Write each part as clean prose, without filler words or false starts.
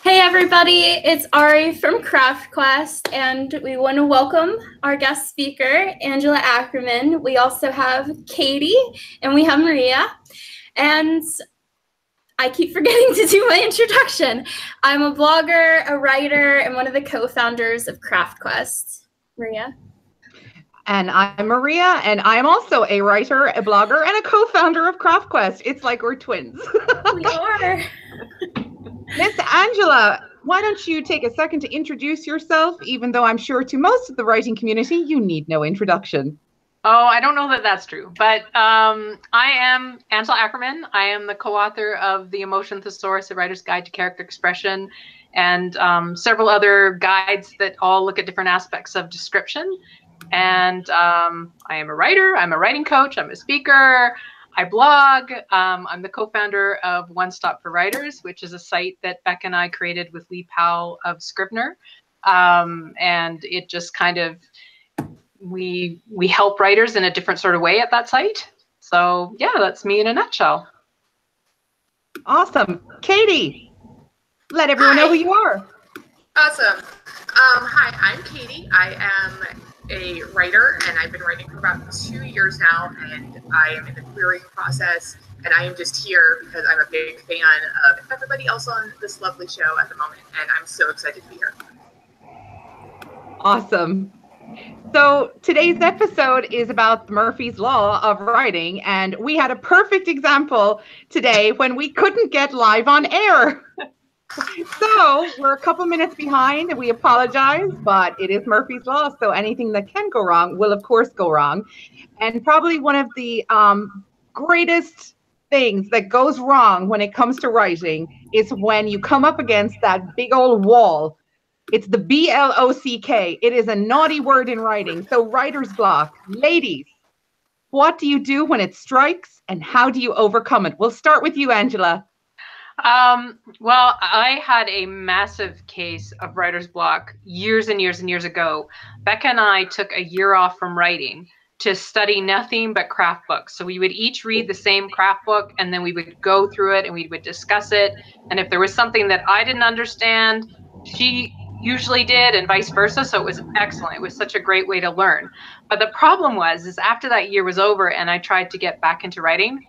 Hey everybody, it's Ari from Craft Quest, and we want to welcome our guest speaker, Angela Ackerman. We also have Katie, and we have Maria. And I keep forgetting to do my introduction. I'm a blogger, a writer, and one of the co-founders of Craft Quest. Maria? And I'm Maria, and I'm also a writer, a blogger, and a co-founder of Craft Quest. It's like we're twins. We are. Miss Angela, why don't you take a second to introduce yourself, even though I'm sure to most of the writing community, you need no introduction. Oh, I don't know that that's true, but I am Angela Ackerman. I am the co-author of The Emotion Thesaurus, A Writer's Guide to Character Expression, and several other guides that all look at different aspects of description. And I am a writer, I'm a writing coach, I'm a speaker, I blog. I'm the co-founder of One Stop for Writers, which is a site that Beck and I created with Lee Powell of Scrivener. And it just kind of, we help writers in a different sort of way at that site. So yeah, that's me in a nutshell. Awesome. Katie, let everyone know who you are. Awesome. Hi, I'm Katie. I am a writer, and I've been writing for about 2 years now, and I am in the querying process, and I am just here because I'm a big fan of everybody else on this lovely show at the moment, and I'm so excited to be here. Awesome. So today's episode is about Murphy's Law of writing, and we had a perfect example today when we couldn't get live on air. So we're a couple minutes behind and we apologize, but it is Murphy's Law. So anything that can go wrong will of course go wrong. And probably one of the greatest things that goes wrong when it comes to writing is when you come up against that big old wall. It's the B-L-O-C-K. It is a naughty word in writing. So writer's block. Ladies, what do you do when it strikes and how do you overcome it? We'll start with you, Angela. Well, I had a massive case of writer's block years and years and years ago. Becca and I took a year off from writing to study nothing but craft books. So we would each read the same craft book, and then we would go through it and we would discuss it. And if there was something that I didn't understand, she usually did, and vice versa. So it was excellent. It was such a great way to learn. But the problem is after that year was over and I tried to get back into writing,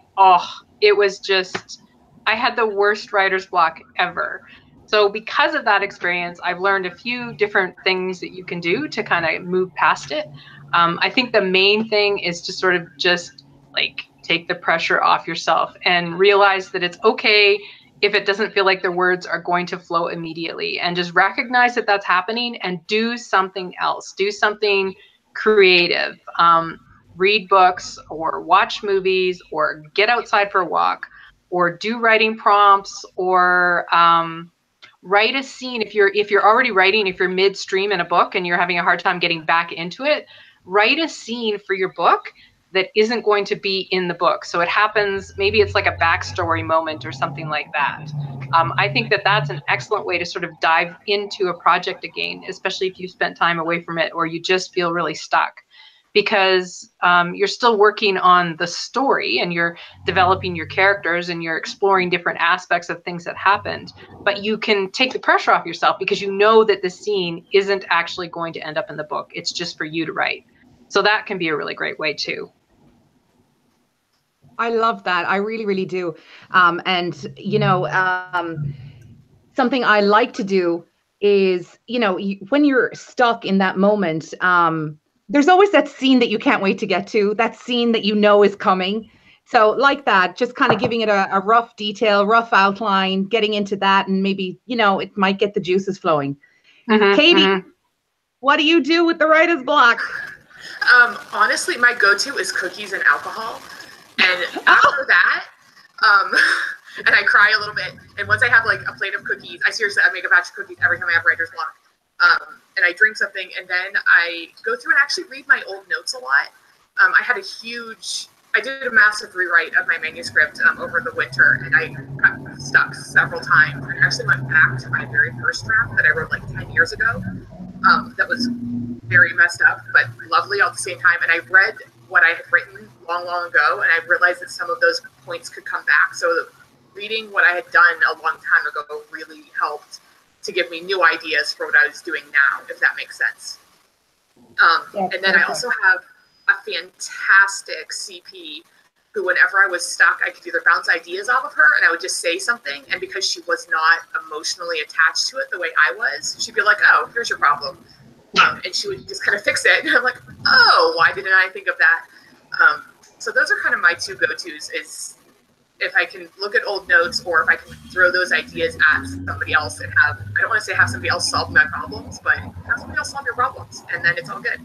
it was just, I had the worst writer's block ever. So because of that experience, I've learned a few different things that you can do to kind of move past it. I think the main thing is to sort of just like take the pressure off yourself and realize that it's okay if it doesn't feel like the words are going to flow immediately, and just recognize that that's happening and do something else. Do something creative. Read books or watch movies or get outside for a walk, or do writing prompts, or write a scene. If you're already writing, if you're midstream in a book and you're having a hard time getting back into it, write a scene for your book that isn't going to be in the book. So it happens, maybe it's like a backstory moment or something like that. I think that that's an excellent way to sort of dive into a project again, especially if you spent time away from it or you just feel really stuck. Because you're still working on the story and you're developing your characters and you're exploring different aspects of things that happened, but you can take the pressure off yourself because you know that the scene isn't actually going to end up in the book. It's just for you to write. So that can be a really great way too. I love that. I really, really do. And, you know, something I like to do is, you know, when you're stuck in that moment, there's always that scene that you can't wait to get to, that scene that you know is coming. So like that, just kind of giving it a rough detail, rough outline, getting into that, and maybe, you know, it might get the juices flowing. Katie, what do you do with the writer's block? Honestly, my go-to is cookies and alcohol. And after that, and I cry a little bit. And once I have like a plate of cookies, I make a batch of cookies every time I have writer's block. And I drink something, and then I go through and actually read my old notes a lot. I did a massive rewrite of my manuscript over the winter, and I got stuck several times. I actually went back to my very first draft that I wrote like 10 years ago. That was very messed up, but lovely all at the same time. And I read what I had written long, long ago, and I realized that some of those points could come back. So reading what I had done a long time ago really helped to give me new ideas for what I was doing now, if that makes sense. And then I also have a fantastic CP who, whenever I was stuck, I could either bounce ideas off of her and I would just say something. And because she was not emotionally attached to it the way I was, she'd be like, oh, here's your problem. And she would just kind of fix it. And I'm like, oh, why didn't I think of that? So those are kind of my two go-tos, is if I can look at old notes or if I can throw those ideas at somebody else and have, I don't want to say have somebody else solve my problems, but have somebody else solve your problems, and then it's all good.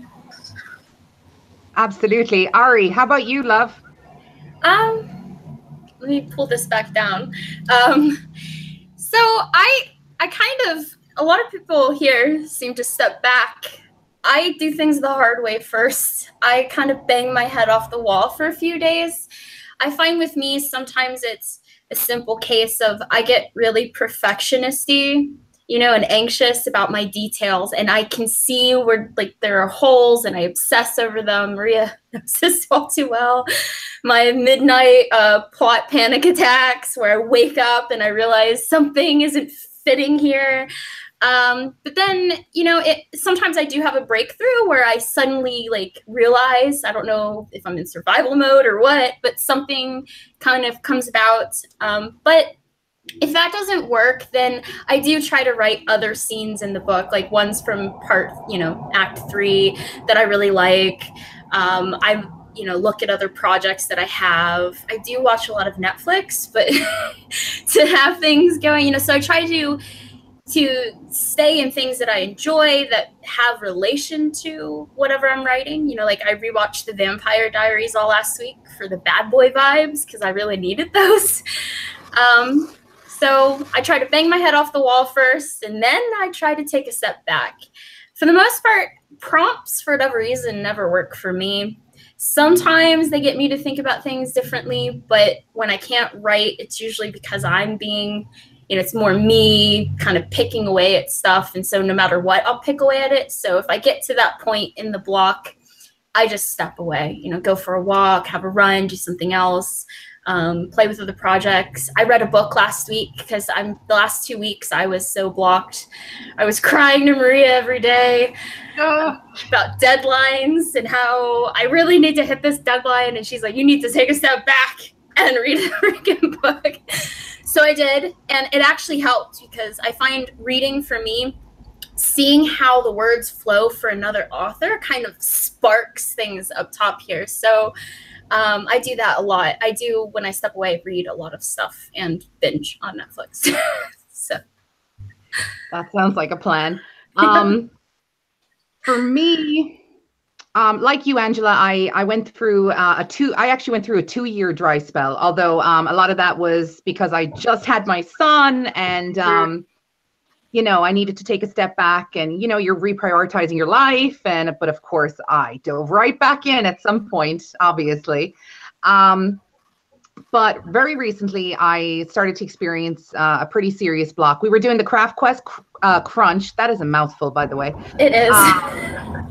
Absolutely. Ari, how about you, love? Let me pull this back down. So I kind of, a lot of people here seem to step back. I do things the hard way first. I kind of bang my head off the wall for a few days. I find with me, sometimes it's a simple case of I get really perfectionist-y, you know, and anxious about my details. And I can see where, like, there are holes and I obsess over them. Maria knows this all too well. My midnight plot panic attacks where I wake up and I realize something isn't fitting here. But then, you know, sometimes I do have a breakthrough where I suddenly like realize, I don't know if I'm in survival mode or what, but something kind of comes about. But if that doesn't work, then I do try to write other scenes in the book, like ones from Act 3 that I really like. I look at other projects that I have. I do watch a lot of Netflix, but to have things going, so I try to stay in things that I enjoy that have relation to whatever I'm writing. Like I rewatched The Vampire Diaries all last week for the bad boy vibes because I really needed those. So I try to bang my head off the wall first, and then I try to take a step back. For the most part, prompts, for whatever reason, never work for me. Sometimes they get me to think about things differently, but when I can't write, it's usually because I'm being, it's more me kind of picking away at stuff. And so no matter what, I'll pick away at it. So if I get to that point in the block, I just step away, go for a walk, have a run, do something else. Play with other projects. I read a book last week because the last 2 weeks I was so blocked. I was crying to Maria every day about deadlines and how I really need to hit this deadline. And she's like, you need to take a step back and read a freaking book. So I did, and it actually helped because I find reading for me, seeing how the words flow for another author kind of sparks things up top here. So I do that a lot. I do, when I step away, read a lot of stuff and binge on Netflix. So that sounds like a plan. For me, like you, Angela, I went through I actually went through a 2-year dry spell, although a lot of that was because I just had my son and I needed to take a step back and, you're reprioritizing your life. But of course, I dove right back in at some point, obviously. But very recently, I started to experience a pretty serious block. We were doing the Craft Quest Crunch. That is a mouthful, by the way. It is.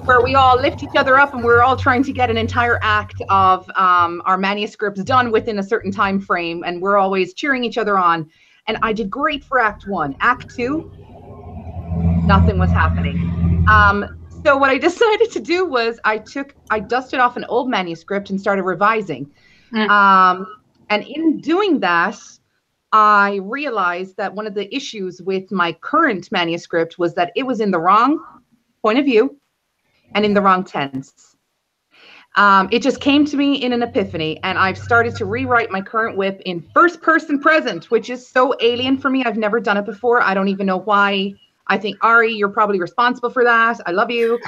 Where we all lift each other up and we're all trying to get an entire act of our manuscripts done within a certain time frame. And we're always cheering each other on. And I did great for Act 1. Act 2, nothing was happening. So what I decided to do was I dusted off an old manuscript and started revising. And in doing that, I realized that one of the issues with my current manuscript was that it was in the wrong point of view and in the wrong tense. It just came to me in an epiphany, and I've started to rewrite my current WIP in first person present, which is so alien for me. I've never done it before. I don't even know why. I think, Ari, you're probably responsible for that. I love you.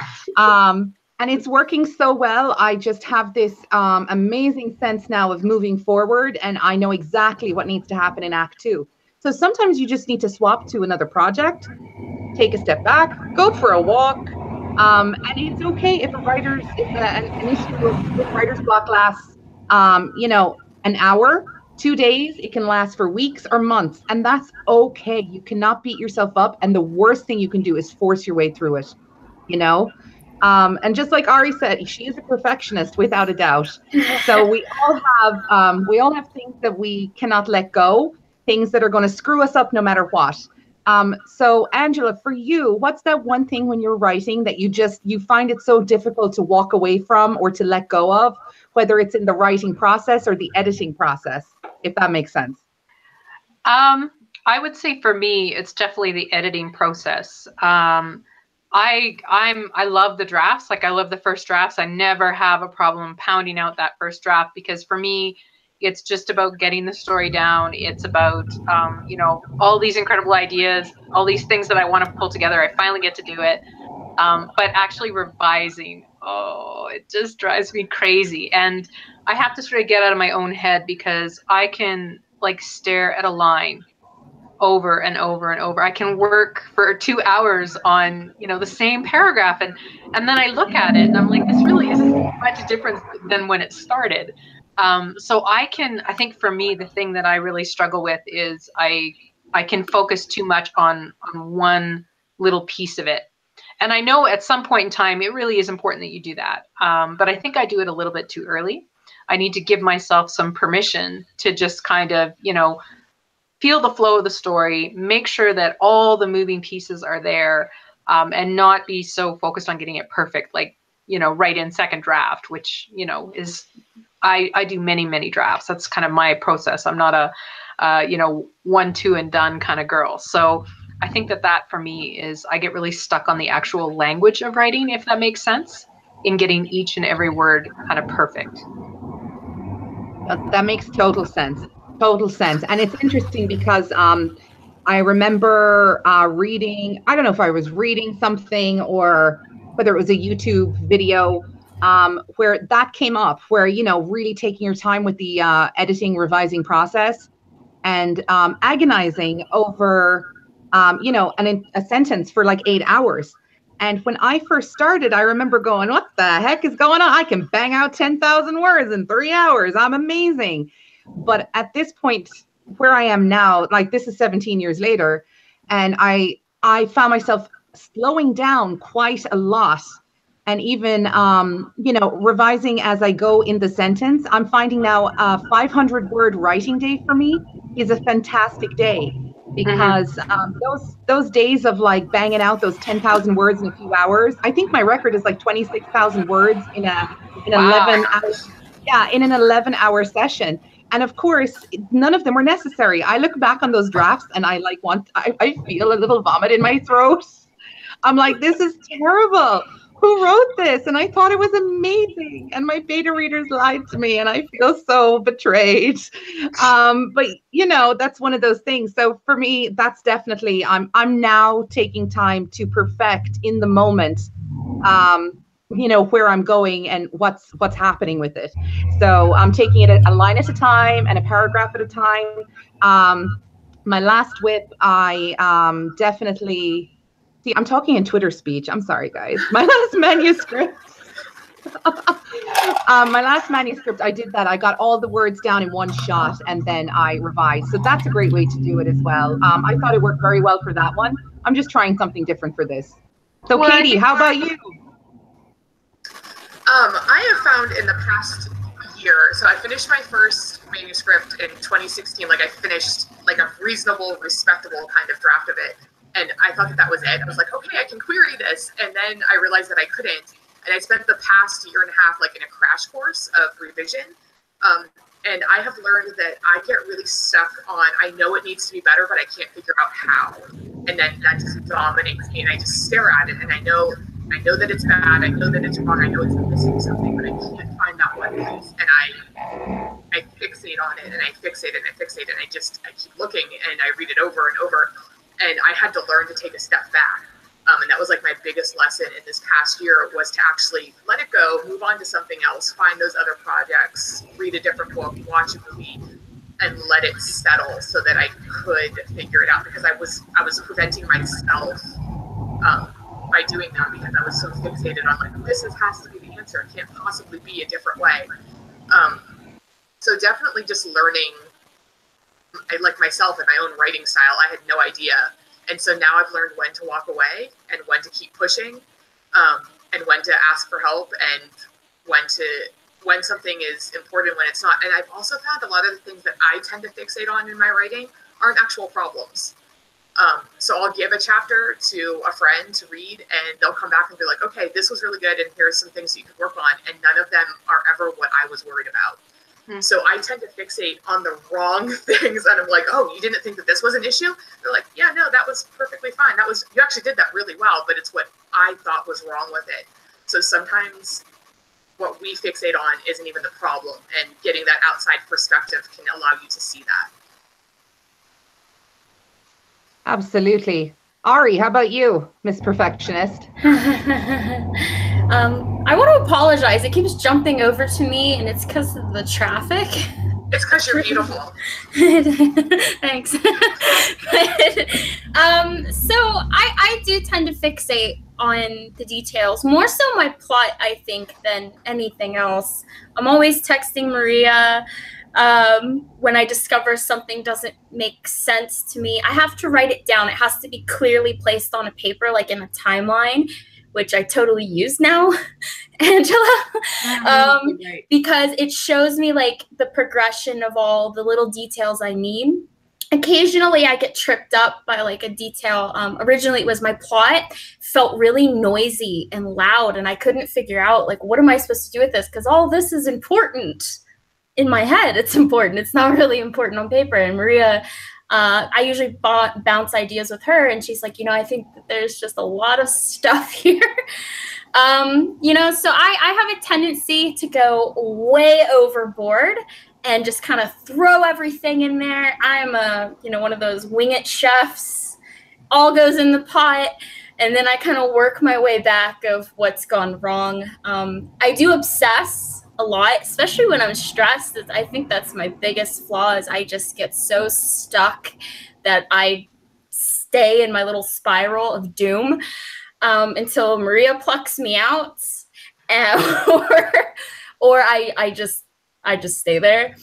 And it's working so well. I just have this amazing sense now of moving forward, and I know exactly what needs to happen in Act 2. So sometimes you just need to swap to another project, take a step back, go for a walk. And it's okay if an issue with writer's block lasts, an hour, 2 days. It can last for weeks or months, and that's okay. You cannot beat yourself up, and the worst thing you can do is force your way through it, And just like Ari said, she is a perfectionist without a doubt. So we all have things that we cannot let go, things that are going to screw us up no matter what. So Angela, for you, what's that one thing when you're writing that you find it so difficult to walk away from or to let go of, whether it's in the writing process or the editing process, if that makes sense? I would say for me, it's definitely the editing process. I love the drafts. Like I love the first drafts. I never have a problem pounding out that first draft because for me, it's just about getting the story down. It's about all these incredible ideas, all these things that I want to pull together. I finally get to do it. But actually revising, oh, it just drives me crazy. And I have to sort of get out of my own head because I can like stare at a line over and over and over. I can work for 2 hours on, the same paragraph and then I look at it and I'm like, this really isn't much different than when it started. So I think for me, the thing that I really struggle with is I can focus too much on one little piece of it. And I know at some point in time, it really is important that you do that. But I think I do it a little bit too early. I need to give myself some permission to just kind of, feel the flow of the story, make sure that all the moving pieces are there, and not be so focused on getting it perfect, like, right in second draft, which, is, I do many, many drafts. That's kind of my process. I'm not a, 1, 2 and done kind of girl. So I think that for me is I get really stuck on the actual language of writing, if that makes sense, in getting each and every word kind of perfect. That makes total sense. Total sense. And it's interesting because I remember reading, I don't know if I was reading something or whether it was a YouTube video where that came up, where, really taking your time with the editing, revising process and agonizing over, a sentence for like 8 hours. And when I first started, I remember going, what the heck is going on? I can bang out 10,000 words in 3 hours. I'm amazing. But at this point where I am now, like this is 17 years later, and I found myself slowing down quite a lot. And even, revising as I go in the sentence. I'm finding now a 500 word writing day for me is a fantastic day. Because those days of like banging out those 10,000 words in a few hours, I think my record is like 26,000 words in an 11-hour session. And of course, none of them were necessary. I look back on those drafts and I feel a little vomit in my throat. I'm like, this is terrible. Who wrote this? And I thought it was amazing. And my beta readers lied to me and I feel so betrayed. But that's one of those things. So for me, that's definitely, I'm now taking time to perfect in the moment, where I'm going and what's happening with it. So I'm taking it a line at a time and a paragraph at a time. My last whip, I definitely, see, I'm talking in Twitter speech. I'm sorry, guys. My last manuscript. I did that. I got all the words down in one shot and then I revised. So that's a great way to do it as well. I thought it worked very well for that one. I'm just trying something different for this. So well, Katie, how about you? I have found in the past year, so I finished my first manuscript in 2016. Like I finished like a reasonable, respectable kind of draft of it. And I thought that was it. I was like, okay, I can query this. And then I realized that I couldn't. And I spent the past year and a half like in a crash course of revision. And I have learned that I get really stuck on, I know it needs to be better, but I can't figure out how. And then that just dominates me and I just stare at it. And I know that it's bad. I know that it's wrong. I know it's missing something, but I can't find that one piece. And I fixate on it and I fixate and I fixate and I keep looking and I read it over and over. And I had to learn to take a step back. And that was like my biggest lesson in this past year was to actually let it go, move on to something else, find those other projects, read a different book, watch a movie, and let it settle so that I could figure it out. Because I was preventing myself by doing that because I was so fixated on like, this has to be the answer. It can't possibly be a different way. So definitely just learning, like myself and my own writing style, I had no idea. And so now I've learned when to walk away and when to keep pushing, and when to ask for help and when something is important, when it's not. And I've also found a lot of the things that I tend to fixate on in my writing aren't actual problems. So I'll give a chapter to a friend to read, and they'll come back and be like, okay, this was really good, and here's some things that you could work on, and none of them are ever what I was worried about. So I tend to fixate on the wrong things, and I'm like, oh, you didn't think that this was an issue? They're like, yeah, no, that was perfectly fine. That was, you actually did that really well, but it's what I thought was wrong with it. So sometimes what we fixate on isn't even the problem, and getting that outside perspective can allow you to see that. Absolutely. Ari, how about you, Miss Perfectionist? I want to apologize. It keeps jumping over to me, and it's because of the traffic. It's because you're beautiful. Thanks. So I do tend to fixate on the details, more so my plot, I think, than anything else. I'm always texting Maria when I discover something doesn't make sense to me. I have to write it down. It has to be clearly placed on a paper, like in a timeline, which I totally use now, Angela, because it shows me like the progression of all the little details I need. Occasionally I get tripped up by like a detail. Originally it was my plot felt really noisy and loud, and I couldn't figure out like, what am I supposed to do with this? Because all this is important. In my head, it's important. It's not really important on paper. And Maria, I usually bounce ideas with her, and she's like, I think that there's just a lot of stuff here. So I have a tendency to go way overboard and just kind of throw everything in there. I'm one of those wing it chefs. All goes in the pot, and then I kind of work my way back of what's gone wrong. I do obsess a lot, especially when I'm stressed. I think that's my biggest flaw, is I just get so stuck that I stay in my little spiral of doom until Maria plucks me out, or I just stay there.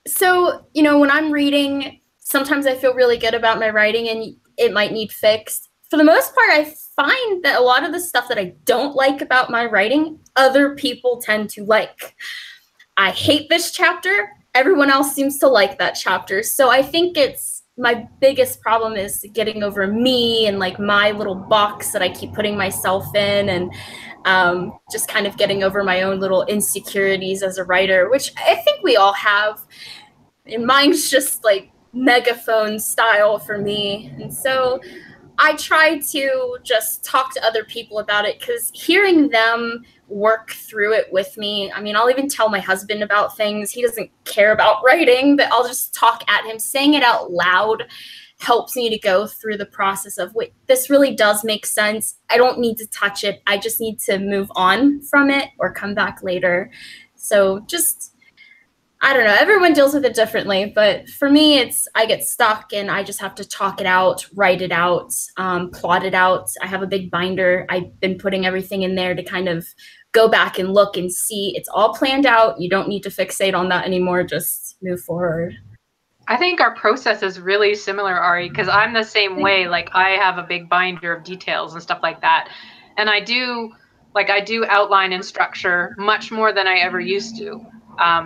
So when I'm reading, sometimes I feel really good about my writing and it might need fixed. For the most part, I find that a lot of the stuff that I don't like about my writing, other people tend to like. I hate this chapter. Everyone else seems to like that chapter. So I think it's my biggest problem is getting over me and like my little box that I keep putting myself in, and just kind of getting over my own little insecurities as a writer, which I think we all have. And mine's just like megaphone style for me. And so I try to just talk to other people about it, because hearing them work through it with me, I mean, I'll even tell my husband about things. He doesn't care about writing, but I'll just talk at him. Saying it out loud helps me to go through the process of, wait, this really does make sense. I don't need to touch it. I just need to move on from it or come back later. So just, I don't know, everyone deals with it differently, but for me, I get stuck and I just have to talk it out, write it out, plot it out. I have a big binder. I've been putting everything in there to kind of go back and look and see it's all planned out. You don't need to fixate on that anymore. Just move forward. I think our process is really similar, Ari, because I'm the same way. Like, I have a big binder of details and stuff like that. And I do outline and structure much more than I ever used to.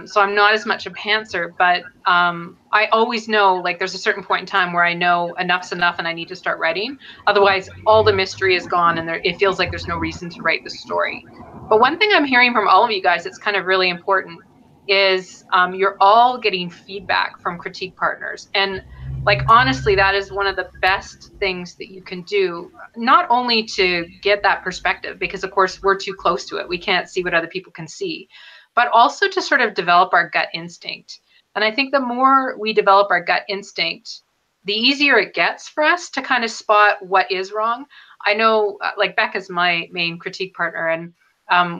So I'm not as much a pantser, but I always know, like, there's a certain point in time where I know enough's enough and I need to start writing. Otherwise, all the mystery is gone and it feels like there's no reason to write the story. But one thing I'm hearing from all of you guys that's kind of really important is you're all getting feedback from critique partners. And like, honestly, that is one of the best things that you can do, not only to get that perspective, because of course we're too close to it. We can't see what other people can see, but also to sort of develop our gut instinct. And I think the more we develop our gut instinct, the easier it gets for us to kind of spot what is wrong. I know, like, Beck is my main critique partner, and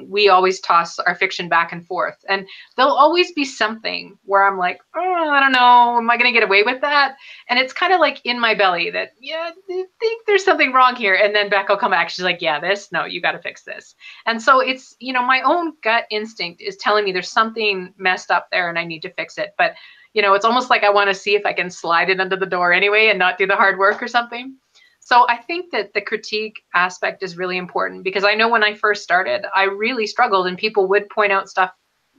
we always toss our fiction back and forth. And there'll always be something where I'm like, oh, I don't know, am I going to get away with that? And it's kind of like in my belly that, yeah, I think there's something wrong here. And then Beck will come back. She's like, yeah, no, you got to fix this. And so it's, my own gut instinct is telling me there's something messed up there and I need to fix it. But, it's almost like I want to see if I can slide it under the door anyway and not do the hard work or something. So I think that the critique aspect is really important, because I know when I first started, I really struggled, and people would point out stuff,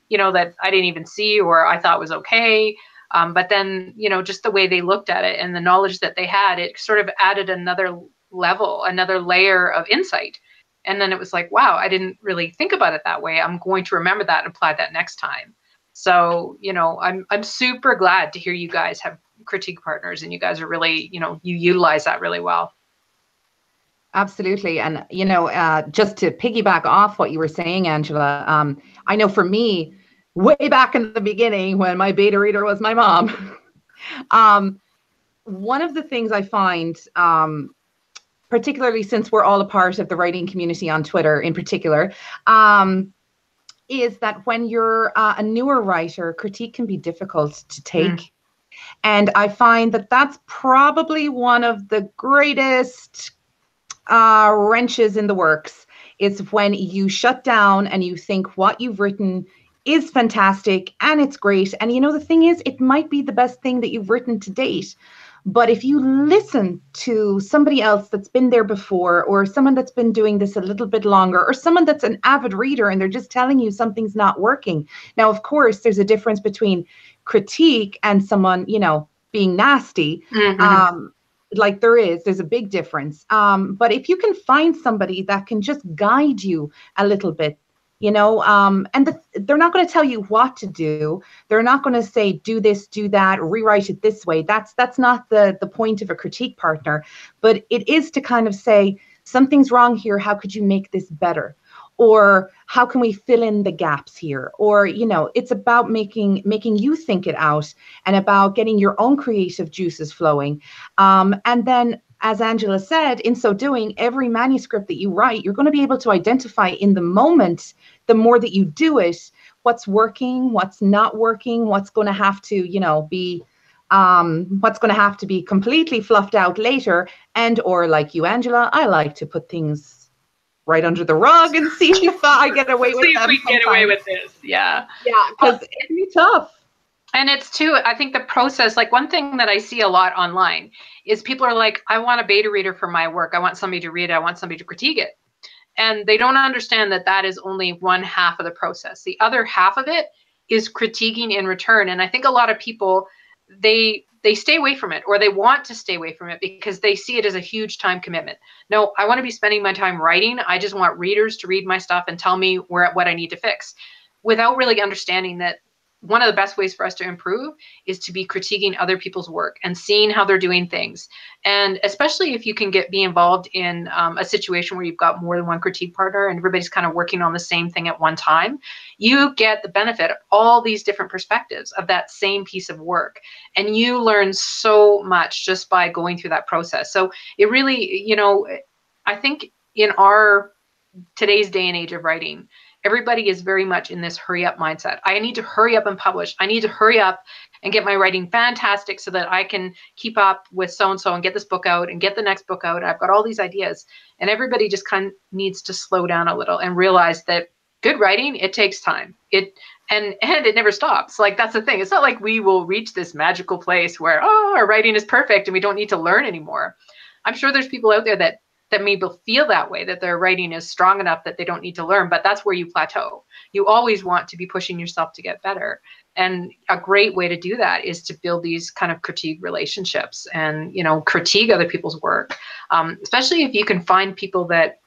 that I didn't even see or I thought was okay. But then, just the way they looked at it and the knowledge that they had, it sort of added another level, another layer of insight. And then it was like, wow, I didn't really think about it that way. I'm going to remember that and apply that next time. So, I'm super glad to hear you guys have critique partners, and you guys are really, you utilize that really well. Absolutely. And, just to piggyback off what you were saying, Angela, I know for me, way back in the beginning when my beta reader was my mom, one of the things I find, particularly since we're all a part of the writing community on Twitter in particular, is that when you're a newer writer, critique can be difficult to take. And I find that that's probably one of the greatest wrenches in the works, is when you shut down and you think what you've written is fantastic and it's great. And the thing is, it might be the best thing that you've written to date. But if you listen to somebody else that's been there before, or someone that's been doing this a little bit longer, or someone that's an avid reader and they're just telling you something's not working. Now, of course, there's a difference between critique and someone, being nasty. Like there's a big difference. But if you can find somebody that can just guide you a little bit, and they're not going to tell you what to do. They're not going to say, do this, do that, rewrite it this way. That's not the point of a critique partner. But it is to kind of say, something's wrong here. How could you make this better? Or how can we fill in the gaps here? Or, it's about making you think it out, and about getting your own creative juices flowing. And then, as Angela said, in so doing, every manuscript that you write, you're going to be able to identify in the moment, the more that you do it, what's working, what's not working, what's going to have to, be what's going to have to be completely fluffed out later. And, or like you, Angela, I like to put things right under the rug and see if I get away with them. See if we get away with this. Yeah. Yeah, because it can be tough. And it's too, I think the process, like one thing that I see a lot online is people are like, I want a beta reader for my work. I want somebody to read it. I want somebody to critique it. And they don't understand that that is only one half of the process. The other half of it is critiquing in return. And I think a lot of people, they stay away from it, or they want to stay away from it because they see it as a huge time commitment. No, I want to be spending my time writing. I just want readers to read my stuff and tell me what I need to fix, without really understanding that one of the best ways for us to improve is to be critiquing other people's work and seeing how they're doing things. And especially if you can be involved in a situation where you've got more than one critique partner and everybody's kind of working on the same thing at one time, you get the benefit of all these different perspectives of that same piece of work. And you learn so much just by going through that process. So it really, I think in today's day and age of writing, everybody is very much in this hurry up mindset. I need to hurry up and publish. I need to hurry up and get my writing fantastic so that I can keep up with so-and-so and get this book out and get the next book out. I've got all these ideas, and everybody just kind of needs to slow down a little and realize that good writing, it takes time. And it never stops. Like, that's the thing. It's not like we will reach this magical place where, our writing is perfect and we don't need to learn anymore. I'm sure there's people out there that maybe feel that way, that their writing is strong enough that they don't need to learn, but that's where you plateau. You always want to be pushing yourself to get better. And a great way to do that is to build these kind of critique relationships and, critique other people's work. Especially if you can find people that,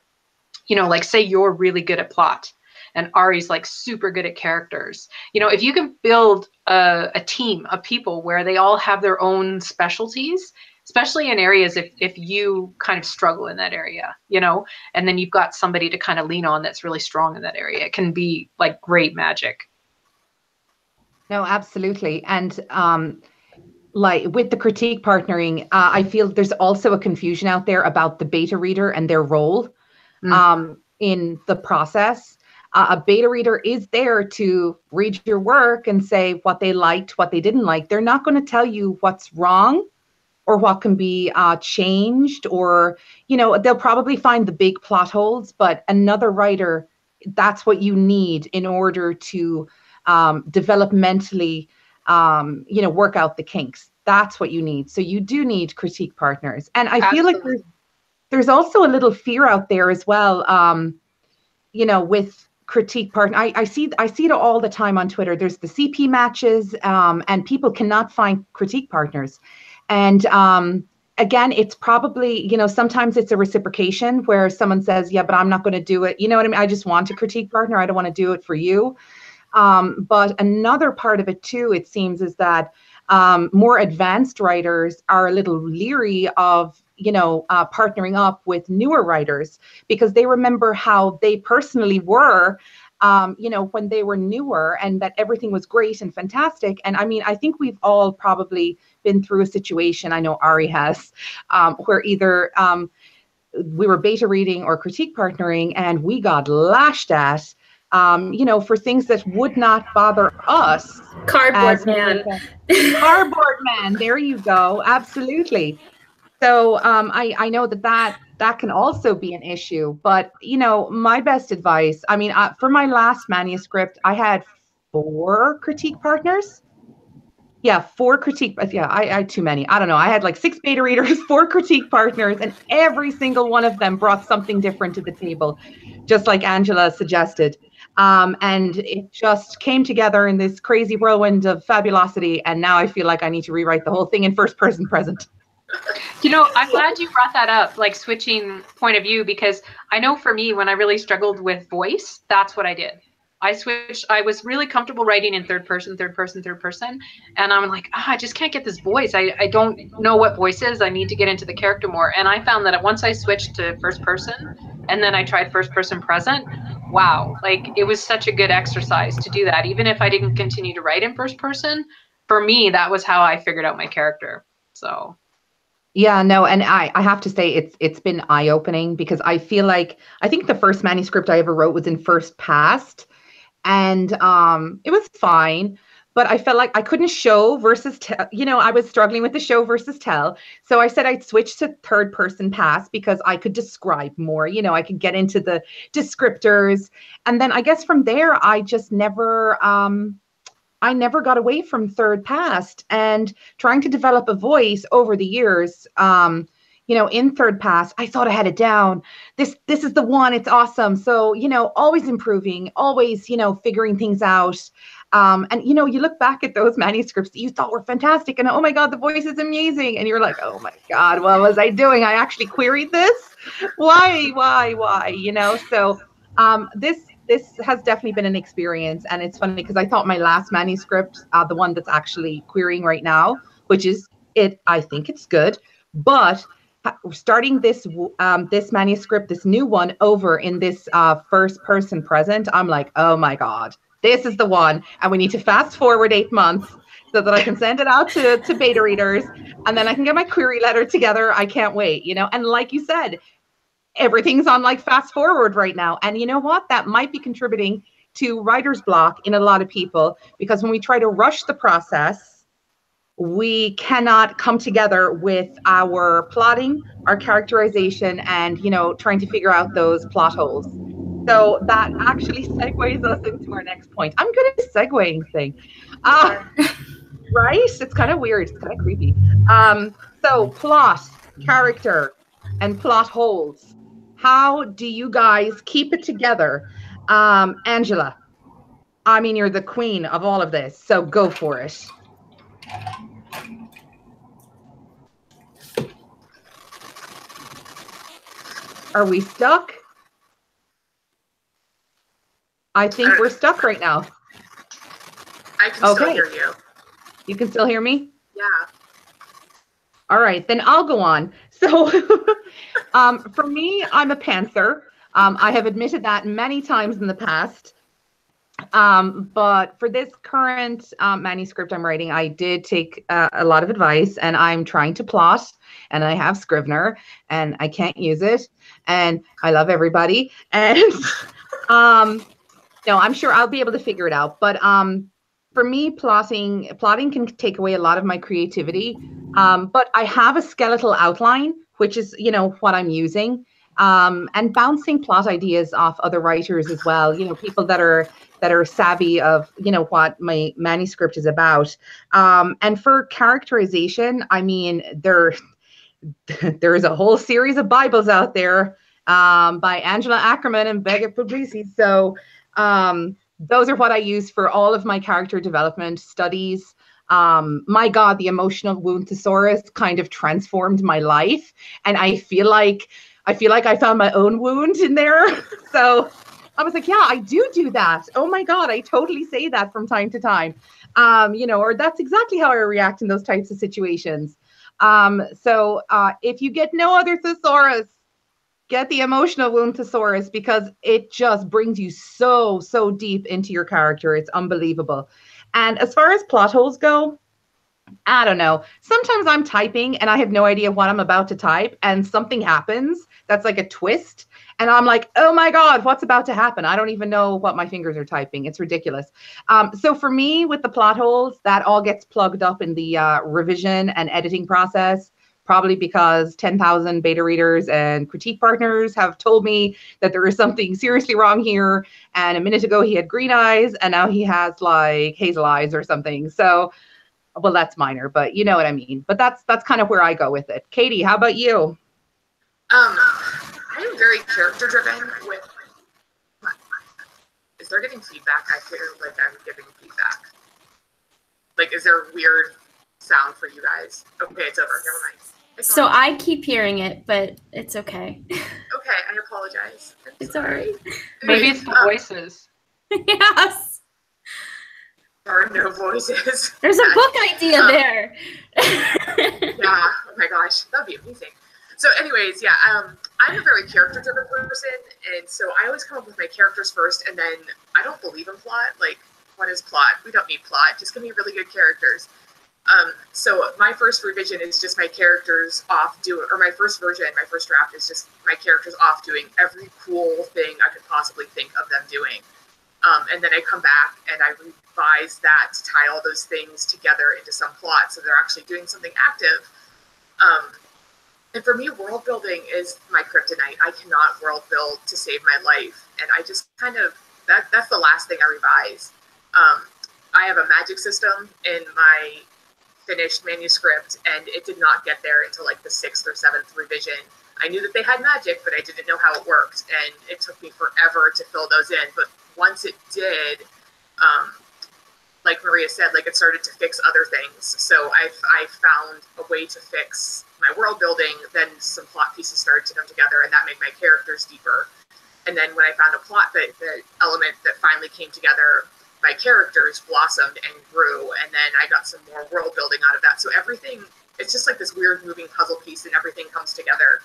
like say you're really good at plot and Ari's like super good at characters. If you can build a team of people where they all have their own specialties, especially in areas if you kind of struggle in that area, and then you've got somebody to kind of lean on that's really strong in that area, it can be like great magic. No, absolutely. And like with the critique partnering, I feel there's also a confusion out there about the beta reader and their role in the process. A beta reader is there to read your work and say what they liked, what they didn't like. They're not going to tell you what's wrong or what can be changed, or, they'll probably find the big plot holes, but another writer, that's what you need in order to developmentally, work out the kinks. That's what you need. So you do need critique partners. And I feel like there's also a little fear out there as well, with critique partner. I see it all the time on Twitter. There's the CP matches, and people cannot find critique partners. And again, it's probably, sometimes it's a reciprocation where someone says, yeah, but I'm not going to do it. You know what I mean? I just want a critique partner. I don't want to do it for you. But another part of it too, it seems, is that more advanced writers are a little leery of, partnering up with newer writers, because they remember how they personally were, when they were newer, and that everything was great and fantastic. And I mean, I think we've all probably been through a situation, I know Ari has, where either we were beta reading or critique partnering, and we got lashed at, for things that would not bother us. Cardboard man. Cardboard man. There you go. Absolutely. So I know that can also be an issue. But, my best advice, I mean, for my last manuscript, I had 4 critique partners. Yeah, 4 critique. Yeah, I had too many. I don't know. I had like 6 beta readers, 4 critique partners, and every single one of them brought something different to the table, just like Angela suggested. And it just came together in this crazy whirlwind of fabulosity. And now I feel like I need to rewrite the whole thing in first person present. I'm glad you brought that up, like switching point of view, because I know for me, when I really struggled with voice, that's what I did. I switched. I was really comfortable writing in third person. And I'm like, I just can't get this voice. I don't know what voice is. I need to get into the character more. And I found that once I switched to first person and then I tried first person present, wow, like it was such a good exercise to do that. Even if I didn't continue to write in first person, for me, that was how I figured out my character. So. Yeah, no, and I have to say it's been eye-opening, because I feel like, I think the first manuscript I ever wrote was in first past. And it was fine, but I felt like I couldn't show versus tell. I was struggling with the show versus tell. So I said I'd switch to third person pass, because I could describe more. I could get into the descriptors. And then I guess from there, I just never got away from third past, and trying to develop a voice over the years. In third pass, I thought I had it down. This is the one. It's awesome. So, always improving, always, figuring things out. And, you look back at those manuscripts that you thought were fantastic, and oh my God, the voice is amazing. And you're like, oh my God, what was I doing? I actually queried this. Why? So this has definitely been an experience. And it's funny, because I thought my last manuscript, the one that's actually querying right now, which is I think it's good, but starting this manuscript, this new one, over in this first person present, I'm like, oh my God, this is the one. And we need to fast forward 8 months so that I can send it out to beta readers, and then I can get my query letter together. I can't wait, And like you said, everything's on like fast forward right now. And you know what? That might be contributing to writer's block in a lot of people, because when we try to rush the process, we cannot come together with our plotting, our characterization, and, trying to figure out those plot holes. So that actually segues us into our next point. I'm good at the segueing thing. Right? It's kind of weird. It's kind of creepy. So plot, character, and plot holes. How do you guys keep it together? Angela, I mean, you're the queen of all of this, so go for it. Are we stuck? I think we're stuck right now. I can still hear you. You can still hear me? Yeah. All right, then I'll go on. So for me, I'm a pantser. I have admitted that many times in the past. But for this current manuscript I'm writing, I did take a lot of advice, and I'm trying to plot, and I have Scrivener, and I can't use it, and I love everybody, and no, I'm sure I'll be able to figure it out. But for me, plotting can take away a lot of my creativity. But I have a skeletal outline, which is, what I'm using, and bouncing plot ideas off other writers as well. People that are savvy of, what my manuscript is about. And for characterization, I mean, there is a whole series of Bibles out there by Angela Ackerman and Begit Puglisi. So Those are what I use for all of my character development studies. My God, the emotional wound thesaurus kind of transformed my life, and I feel like I found my own wound in there. So I was like, yeah, I do that. Oh my God, I totally say that from time to time. Or that's exactly how I react in those types of situations. So if you get no other thesaurus, get the emotional wound thesaurus, because it just brings you so deep into your character. It's unbelievable. And as far as plot holes go, I don't know. Sometimes I'm typing and I have no idea what I'm about to type, and something happens that's like a twist. And I'm like, oh my God, what's about to happen? I don't even know what my fingers are typing. It's ridiculous. So for me, with the plot holes, that all gets plugged up in the revision and editing process. Probably because 10,000 beta readers and critique partners have told me that there is something seriously wrong here. And a minute ago he had green eyes, and now he has like hazel eyes or something. So, well, that's minor, but you know what I mean. But that's kind of where I go with it. Katie, how about you? I am very character driven with. Is there getting feedback? I feel like I'm giving feedback. Like, is there a weird sound for you guys? Okay, it's over. Never mind. So I keep hearing it, but it's okay. Okay, I apologize. It's all right. Maybe it's the voices. Yes. There are no voices. There's a book idea there. Yeah. Oh my gosh, that'd be amazing. So, anyways, yeah. I'm a very character-driven person, and so I always come up with my characters first, and then I don't believe in plot. Like, what is plot? We don't need plot. Just give me really good characters. So my first revision is just my characters off doing, or my first version, my first draft is just my characters off doing every cool thing I could possibly think of them doing. And then I come back and I revise that to tie all those things together into some plot, so they're actually doing something active. And for me, world building is my kryptonite. I cannot world build to save my life, and I just kind of that's the last thing I revise. I have a magic system in my finished manuscript, and it did not get there until like the 6th or 7th revision. I knew that they had magic, but I didn't know how it worked, and it took me forever to fill those in. But once it did, like Maria said, like it started to fix other things. So I found a way to fix my world building. Then some plot pieces started to come together, and that made my characters deeper. And then when I found a plot that the element that finally came together, my characters blossomed and grew, and then I got some more world building out of that. So everything, it's just like this weird moving puzzle piece, and everything comes together.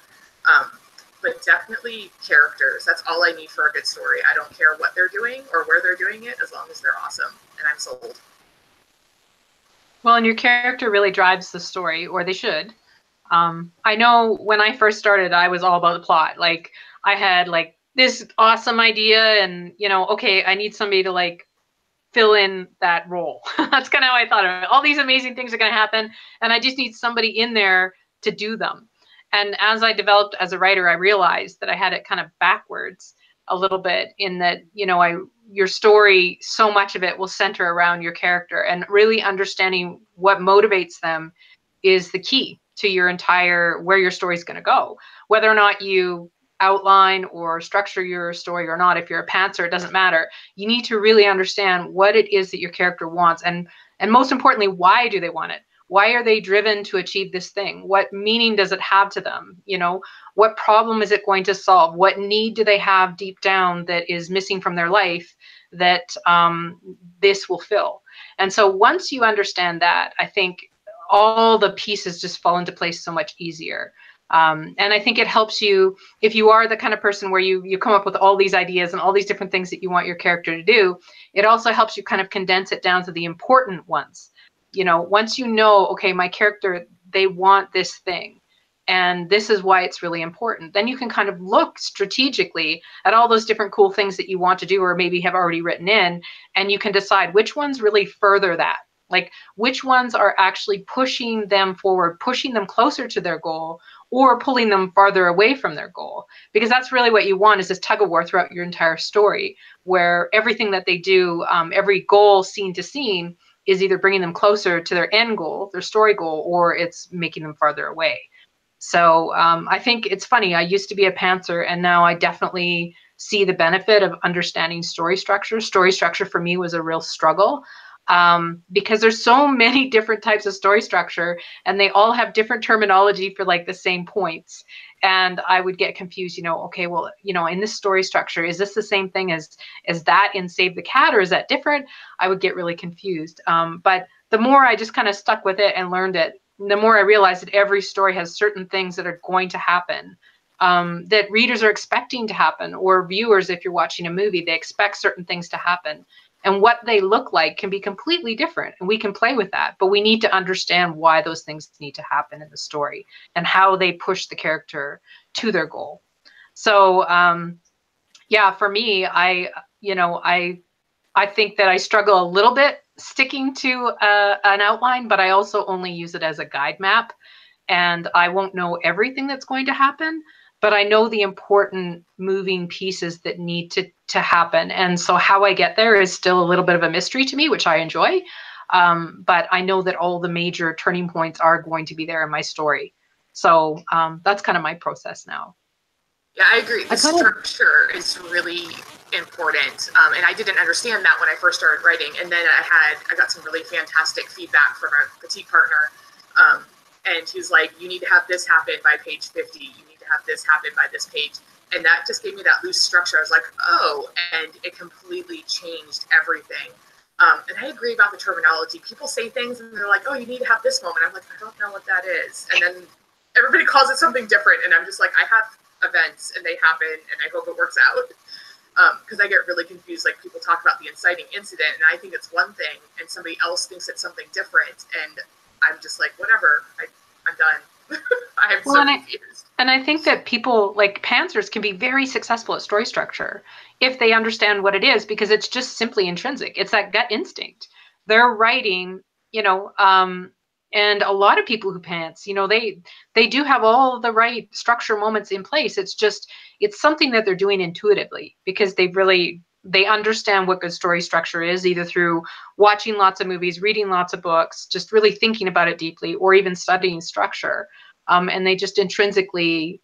But definitely characters. That's all I need for a good story. I don't care what they're doing or where they're doing it, as long as they're awesome, and I'm sold. Well, and your character really drives the story, or they should. I know when I first started, I was all about the plot. Like, I had like this awesome idea, and okay, I need somebody to like fill in that role. That's kind of how I thought of it. All these amazing things are going to happen, and I just need somebody in there to do them. And as I developed as a writer, I realized that I had it kind of backwards a little bit, in that, your story, so much of it will center around your character, and really understanding what motivates them is the key to your entire, where your story is going to go. Whether or not you outline or structure your story or not, if you're a pantser, it doesn't matter. You need to really understand what it is that your character wants, and most importantly, why do they want it? Why are they driven to achieve this thing? What meaning does it have to them? What problem is it going to solve? What need do they have deep down that is missing from their life that this will fill? And so once you understand that, I think all the pieces just fall into place so much easier. And I think it helps you, if you are the kind of person where you come up with all these ideas and all these different things that you want your character to do, it also helps you kind of condense it down to the important ones. Once you know, okay, my character, they want this thing, and this is why it's really important, then you can kind of look strategically at all those different cool things that you want to do, or maybe have already written in, and you can decide which ones really further that. Like, which ones are actually pushing them forward, pushing them closer to their goal, or pulling them farther away from their goal. Because that's really what you want, is this tug of war throughout your entire story, where everything that they do, every goal, scene to scene, is either bringing them closer to their end goal, their story goal, or it's making them farther away. So I think it's funny. I used to be a pantser, and now I definitely see the benefit of understanding story structure. Story structure for me was a real struggle, because there's so many different types of story structure, and they all have different terminology for like the same points. And I would get confused, okay, well, in this story structure, is this the same thing as that in Save the Cat, or is that different? I would get really confused. But the more I just kind of stuck with it and learned it, the more I realized that every story has certain things that are going to happen, that readers are expecting to happen, or viewers, if you're watching a movie, they expect certain things to happen. And what they look like can be completely different. And we can play with that, but we need to understand why those things need to happen in the story and how they push the character to their goal. So, yeah, for me, I think that I struggle a little bit sticking to an outline, but I also only use it as a guide map. And I won't know everything that's going to happen, but I know the important moving pieces that need to happen. And so how I get there is still a little bit of a mystery to me, which I enjoy. But I know that all the major turning points are going to be there in my story. So that's kind of my process now. Yeah, I agree. The structure is really important. And I didn't understand that when I first started writing. And then I got some really fantastic feedback from our petite partner. And he's like, you need to have this happen by page 50. You need to have this happen by this page. And that just gave me that loose structure. I was like, oh, and it completely changed everything. And I agree about the terminology. People say things and they're like, oh, you need to have this moment. I'm like, I don't know what that is. And then everybody calls it something different. And I'm just like, I have events and they happen and I hope it works out. Because I get really confused. Like, people talk about the inciting incident and I think it's one thing and somebody else thinks it's something different. And I'm just like, whatever, I'm done. I'm so confused. And I think that people, like pantsers, can be very successful at story structure if they understand what it is, because it's just simply intrinsic. It's that gut instinct. They're writing, and a lot of people who pants, they do have all the right structure moments in place. It's something that they're doing intuitively because they understand what good story structure is, either through watching lots of movies, reading lots of books, just really thinking about it deeply, or even studying structure. And they just intrinsically,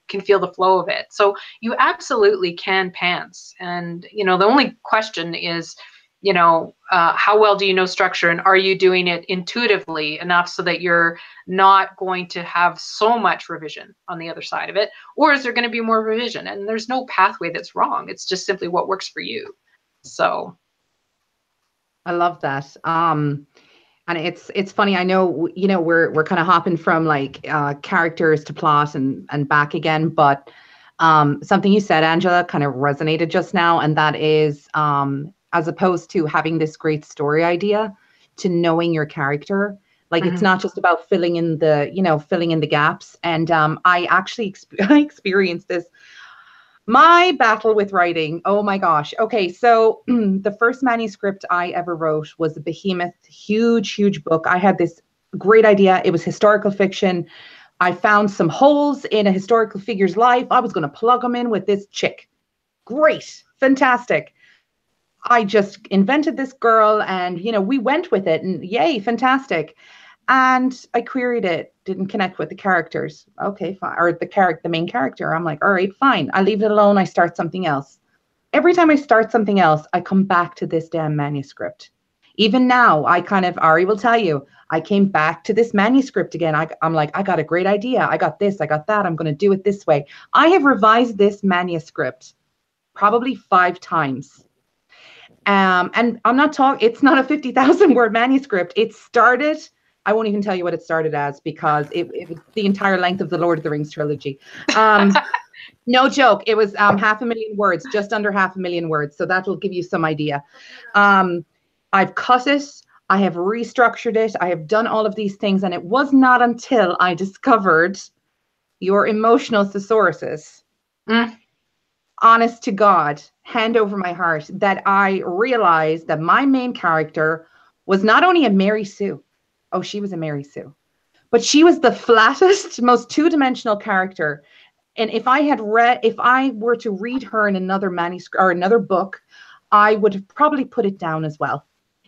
can feel the flow of it. So you absolutely can pants. And, the only question is, how well do you know structure, and are you doing it intuitively enough so that you're not going to have so much revision on the other side of it, or is there going to be more revision? And there's no pathway that's wrong. It's just simply what works for you. So I love that. And it's funny. I know, we're kind of hopping from like characters to plot and back again, but something you said, Angela, kind of resonated just now, and that is as opposed to having this great story idea, to knowing your character. Like, it's not just about filling in the gaps. And I actually I experienced this. My battle with writing. Oh my gosh. Okay. So the first manuscript I ever wrote was a behemoth, huge book. I had this great idea. It was historical fiction. I found some holes in a historical figure's life. I was going to plug them in with this chick. Great. Fantastic. I just invented this girl and, we went with it, and yay, fantastic. And I queried it, didn't connect with the characters. Okay, fine. Or the main character. I'm like, all right, fine. I leave it alone. I start something else. Every time I start something else, I come back to this damn manuscript. Even now, Ari will tell you, I came back to this manuscript again. I'm like, I got a great idea. I got this, I got that. I'm going to do it this way. I have revised this manuscript probably 5 times. And I'm not talking, it's not a 50,000 word manuscript. It started, I won't even tell you what it started as, because it was the entire length of the Lord of the Rings trilogy. No joke. It was 500,000 words, just under 500,000 words. So that will give you some idea. I've cut it. I have restructured it. I have done all of these things. And it was not until I discovered your emotional thesauruses, honest to God, hand over my heart, that I realized that my main character was not only a Mary Sue. Oh, she was a Mary Sue. But she was the flattest, most two-dimensional character. And if I were to read her in another manuscript or another book, I would have probably put it down as well.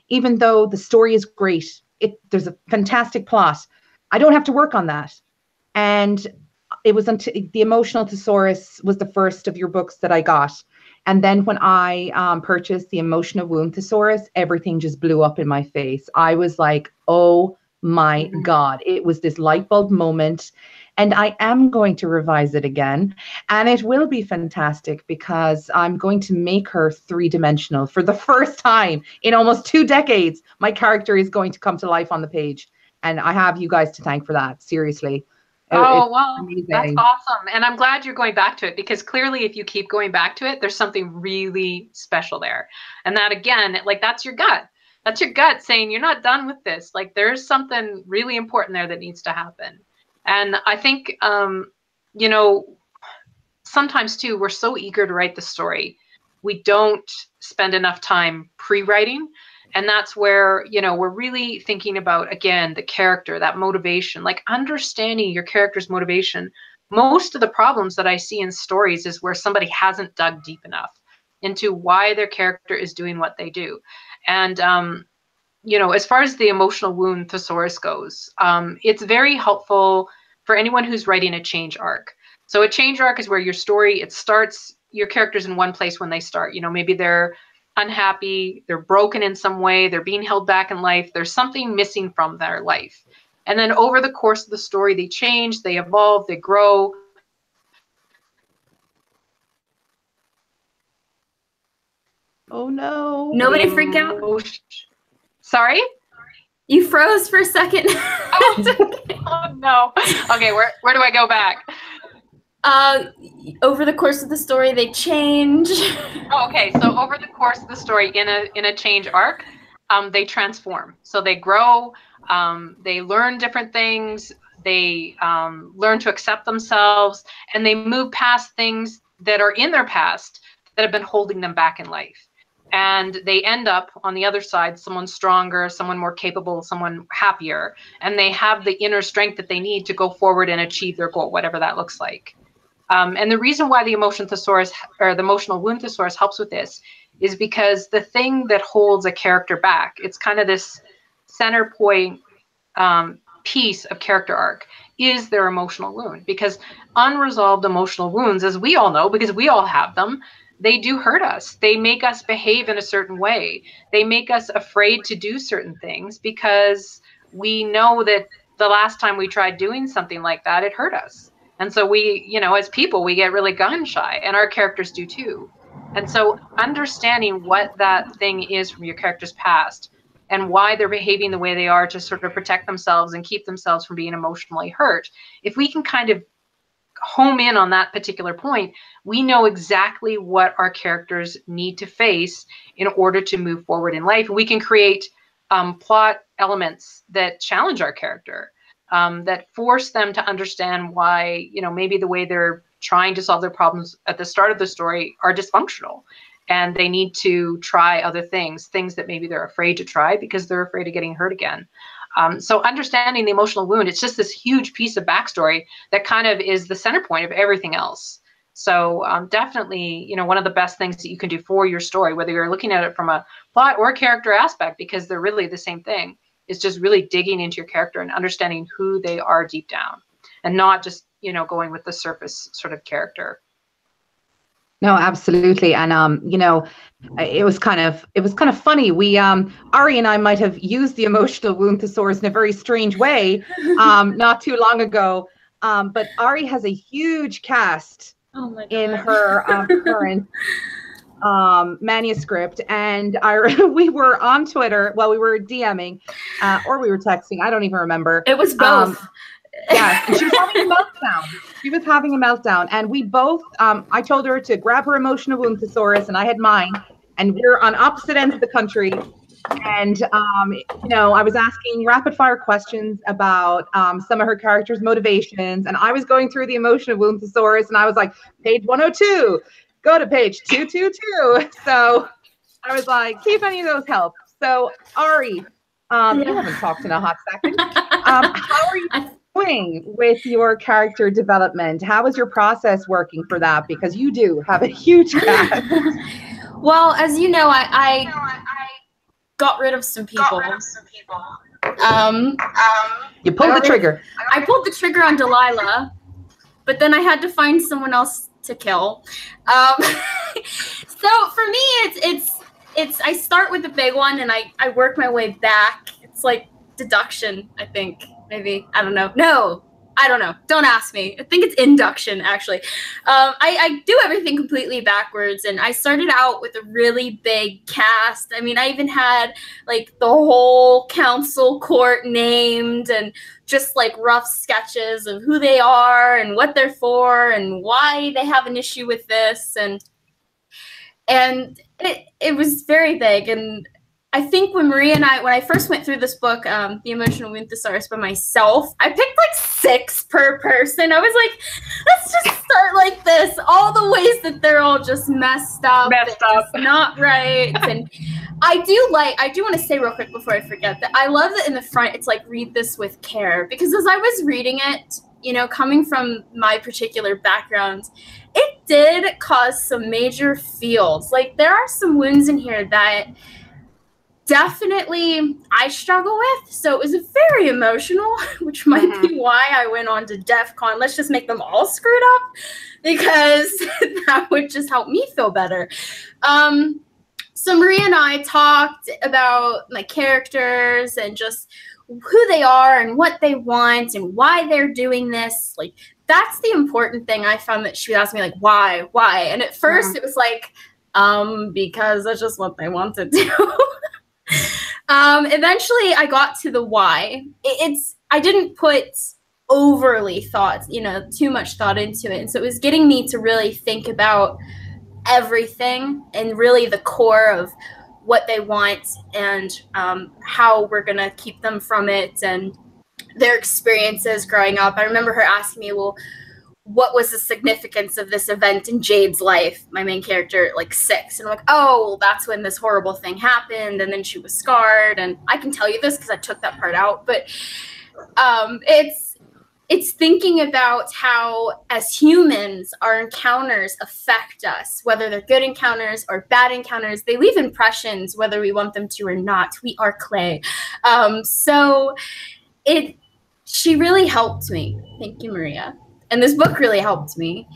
Even though the story is great, there's a fantastic plot. I don't have to work on that. And it was until the Emotional Thesaurus was the first of your books that I got. And then when I purchased the Emotional Wound Thesaurus, everything just blew up in my face. I was like, oh my God, it was this light bulb moment. And I am going to revise it again. And it will be fantastic because I'm going to make her three-dimensional. For the first time in almost 2 decades, my character is going to come to life on the page. And I have you guys to thank for that, seriously. Oh, well, that's awesome. And I'm glad you're going back to it, because clearly if you keep going back to it, there's something really special there. And that, again, like, that's your gut. That's your gut saying you're not done with this. Like, there's something really important there that needs to happen. And I think, you know, sometimes too, we're so eager to write the story, we don't spend enough time pre-writing. And that's where, you know, we're really thinking about, again, the character, that motivation, like understanding your character's motivation. Most of the problems that I see in stories is where somebody hasn't dug deep enough into why their character is doing what they do. And, you know, as far as the Emotional Wound Thesaurus goes, it's very helpful for anyone who's writing a change arc. So a change arc is where your story, it starts, your character's in one place when they start. You know, maybe they're unhappy, they're broken in some way, they're being held back in life, there's something missing from their life. And then over the course of the story, they change, they evolve, they grow. Oh no. Nobody freak out? Sorry? You froze for a second. Oh no. Okay, where do I go back? Over the course of the story, they change. Oh, okay, so over the course of the story, in a change arc, they transform. So they grow, they learn different things, they learn to accept themselves, and they move past things that are in their past that have been holding them back in life. And they end up on the other side, someone stronger, someone more capable, someone happier, and they have the inner strength that they need to go forward and achieve their goal, whatever that looks like. And the reason why the Emotional Thesaurus, or the Emotional Wound Thesaurus, helps with this is because the thing that holds a character back, it's kind of this center point piece of character arc, is their emotional wound. Because unresolved emotional wounds, as we all know, because we all have them, they do hurt us. They make us behave in a certain way. They make us afraid to do certain things because we know that the last time we tried doing something like that, it hurt us. And so we, you know, as people, we get really gun shy, and our characters do too. And so understanding what that thing is from your character's past and why they're behaving the way they are to sort of protect themselves and keep themselves from being emotionally hurt, if we can kind of home in on that particular point, we know exactly what our characters need to face in order to move forward in life. We can create plot elements that challenge our character, that force them to understand why, you know, maybe the way they're trying to solve their problems at the start of the story are dysfunctional, and they need to try other things that maybe they're afraid to try because they're afraid of getting hurt again. So understanding the emotional wound, it's just this huge piece of backstory that kind of is the center point of everything else. So definitely, you know, one of the best things that you can do for your story, whether you're looking at it from a plot or character aspect, because they're really the same thing, is just really digging into your character and understanding who they are deep down, and not just, you know, going with the surface sort of character. No, absolutely. And you know, it was kind of funny. We Ari and I might have used the Emotional Wound Thesaurus in a very strange way not too long ago. But Ari has a huge cast in her current manuscript, and we were on Twitter. Well, we were DMing or we were texting. I don't even remember. It was both. Yeah, and she was having a meltdown. She was having a meltdown, and we both. I told her to grab her Emotional Wound Thesaurus, and I had mine, and we're on opposite ends of the country. And you know, I was asking rapid fire questions about some of her characters' motivations, and I was going through the Emotional Wound Thesaurus, and I was like, page 102, go to page 222. So I was like, see if any of those help. So Ari, you haven't talked in a hot second. How are you doing with your character development? How is your process working for that? Because you do have a huge cast. Well, as you know, I got rid of some people. You pulled the trigger. I pulled the trigger on Delilah, but then I had to find someone else to kill. So for me, it's I start with the big one and I work my way back. It's like deduction, I think. Maybe. I don't know. No, I don't know. Don't ask me. I think it's induction, actually. I do everything completely backwards, and I started out with a really big cast. I mean, I even had like the whole council court named, and just like rough sketches of who they are and what they're for and why they have an issue with this, and it was very big. And I think when Maria and when I first went through this book, The Emotional Wound Thesaurus by myself, I picked like 6 per person. I was like, let's just start like this. All the ways that they're all just messed up. Not right. And I do want to say real quick before I forget that I love that in the front, it's like, read this with care. Because as I was reading it, you know, coming from my particular background, it did cause some major feels. Like there are some wounds in here that definitely I struggle with. So it was very emotional, which might be why I went on to DEF CON. Let's just make them all screwed up, because that would just help me feel better. So Maria and I talked about my characters and just who they are and what they want and why they're doing this. Like, that's the important thing. I found that she would ask me, like, why? And at first it was like, because that's just what they want to do. Eventually I got to the why. I didn't put overly thought, too much thought into it. And so it was getting me to really think about everything and really the core of what they want and how we're going to keep them from it and their experiences growing up. I remember her asking me, well, what was the significance of this event in Jade's life, my main character, at like 6? And I'm like, oh, well, that's when this horrible thing happened, and then she was scarred. And I can tell you this because I took that part out, but it's thinking about how, as humans, our encounters affect us, whether they're good encounters or bad encounters. They leave impressions, whether we want them to or not. We are clay. She really helped me. Thank you, Maria. And this book really helped me.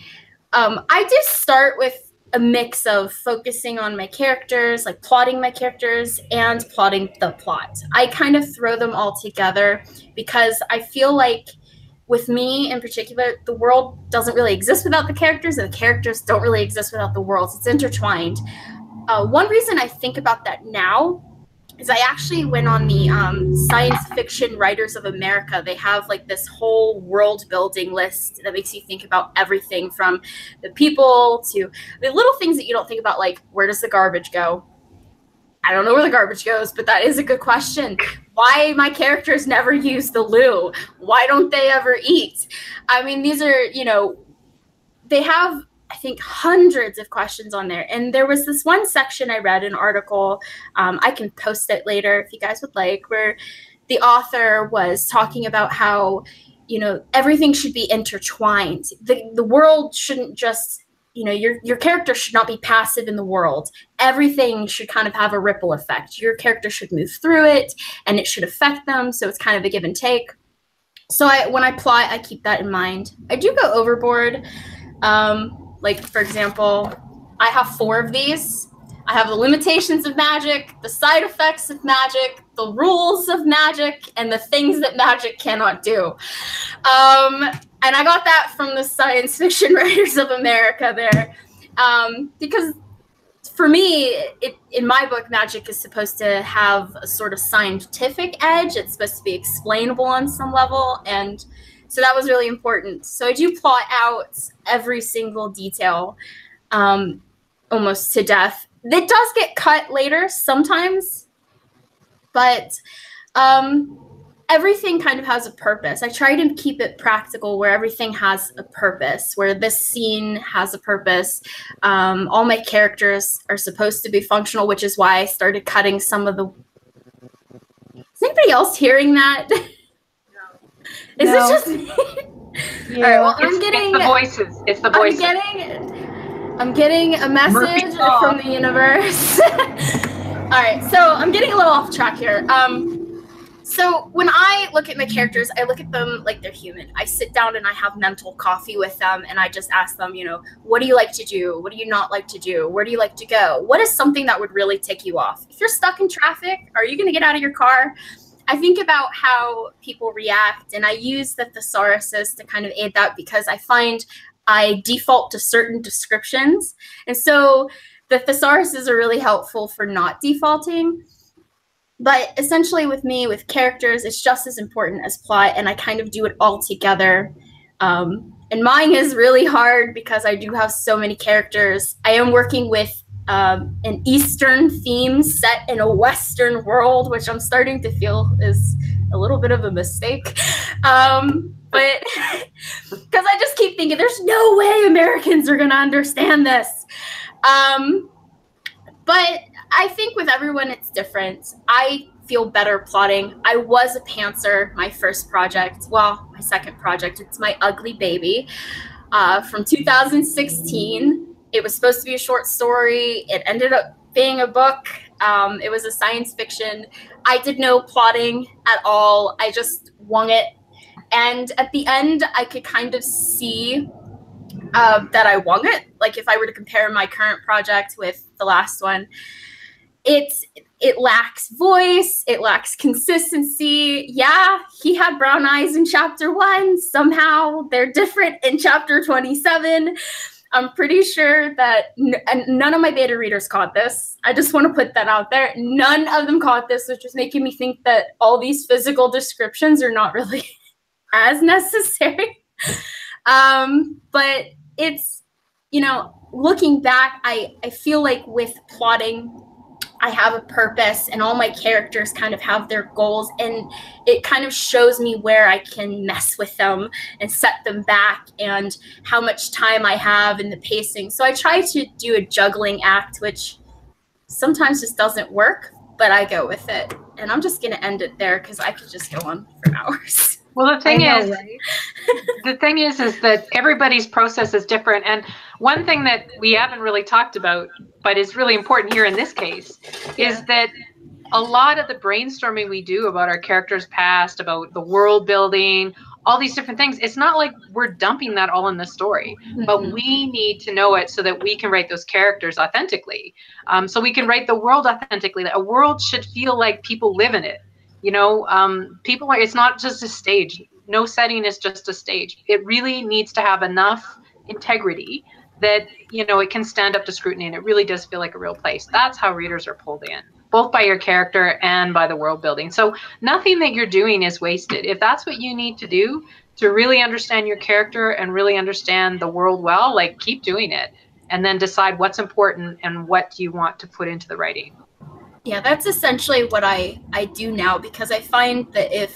I do start with a mix of focusing on my characters, like plotting my characters and plotting the plot. I kind of throw them all together because I feel like with me in particular, the world doesn't really exist without the characters, and the characters don't really exist without the worlds. It's intertwined. One reason I think about that now is I actually went on the Science Fiction Writers of America. They have like this whole world building list that makes you think about everything from the people to the little things that you don't think about, like where does the garbage go? I don't know where the garbage goes, but that is a good question. Why my characters never use the loo? Why don't they ever eat? I mean, these are, they have, I think, hundreds of questions on there. And there was this one section I read, an article, I can post it later if you guys would like, where the author was talking about how, everything should be intertwined. The world shouldn't just, your character should not be passive in the world. Everything should kind of have a ripple effect. Your character should move through it and it should affect them. So it's kind of a give and take. So when I plot, I keep that in mind. I do go overboard. Like, for example, I have 4 of these. I have the limitations of magic, the side effects of magic, the rules of magic, and the things that magic cannot do. And I got that from the Science Fiction Writers of America there. Because for me, in my book, magic is supposed to have a sort of scientific edge. It's supposed to be explainable on some level. And so that was really important. So I do plot out every single detail almost to death. It does get cut later sometimes, but everything kind of has a purpose. I try to keep it practical where everything has a purpose, where this scene has a purpose. All my characters are supposed to be functional, which is why I started cutting some of the... Is anybody else hearing that? Is it just me? Yeah. All right, well, it's the voices. It's the voices. I'm getting a message from the universe. All right, so I'm getting a little off track here. So when I look at my characters, I look at them like they're human. I sit down and I have mental coffee with them, and I just ask them, you know, what do you like to do? What do you not like to do? Where do you like to go? What is something that would really tick you off? If you're stuck in traffic, are you going to get out of your car? I think about how people react, and I use the thesauruses to kind of aid that, because I find I default to certain descriptions. And so the thesauruses are really helpful for not defaulting. But essentially with me, with characters, it's just as important as plot, and I kind of do it all together. And mine is really hard because I do have so many characters. I am working with an Eastern theme set in a Western world, which I'm starting to feel is a little bit of a mistake. But because I just keep thinking, there's no way Americans are going to understand this. But I think with everyone, it's different. I feel better plotting. I was a pantser, my first project. Well, my second project. It's my ugly baby from 2016. It was supposed to be a short story. It ended up being a book. It was a science fiction. I did no plotting at all. I just wung it. And at the end, I could kind of see that I wung it. Like if I were to compare my current project with the last one, it lacks voice, it lacks consistency. Yeah, he had brown eyes in chapter 1. Somehow they're different in chapter 27. I'm pretty sure that none of my beta readers caught this. I just want to put that out there. None of them caught this, which is making me think that all these physical descriptions are not really as necessary. But it's, you know, looking back, I feel like with plotting, I have a purpose, and all my characters kind of have their goals, and it kind of shows me where I can mess with them and set them back, and how much time I have and the pacing. So I try to do a juggling act, which sometimes just doesn't work, but I go with it. And I'm just going to end it there because I could just go on for hours. Well, the thing is that everybody's process is different. And one thing that we haven't really talked about, but is really important here in this case, is that a lot of the brainstorming we do about our characters' past, about the world building, all these different things, it's not like we're dumping that all in the story, but we need to know it so that we can write those characters authentically. So we can write the world authentically. A world should feel like people live in it. You know, people are, it's not just a stage. No setting is just a stage. It really needs to have enough integrity that, you know, it can stand up to scrutiny, and it really does feel like a real place. That's how readers are pulled in, both by your character and by the world building. So nothing that you're doing is wasted. If that's what you need to do to really understand your character and really understand the world well, like, keep doing it, and then decide what's important and what you want to put into the writing. Yeah, that's essentially what I do now, because I find that if,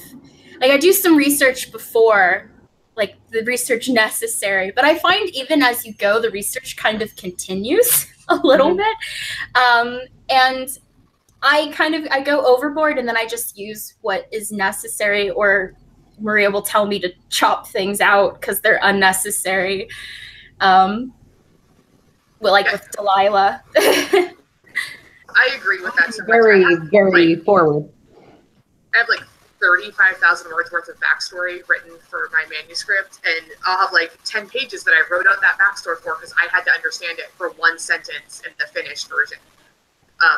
like, I do some research before, like the research necessary, but I find even as you go, the research kind of continues a little bit. And I go overboard, and then I just use what is necessary, or Maria will tell me to chop things out because they're unnecessary. Well, like with Delilah. I agree with that. So very forward. I have like 35,000 words worth of backstory written for my manuscript, and I'll have like 10 pages that I wrote out that backstory for because I had to understand it for one sentence in the finished version.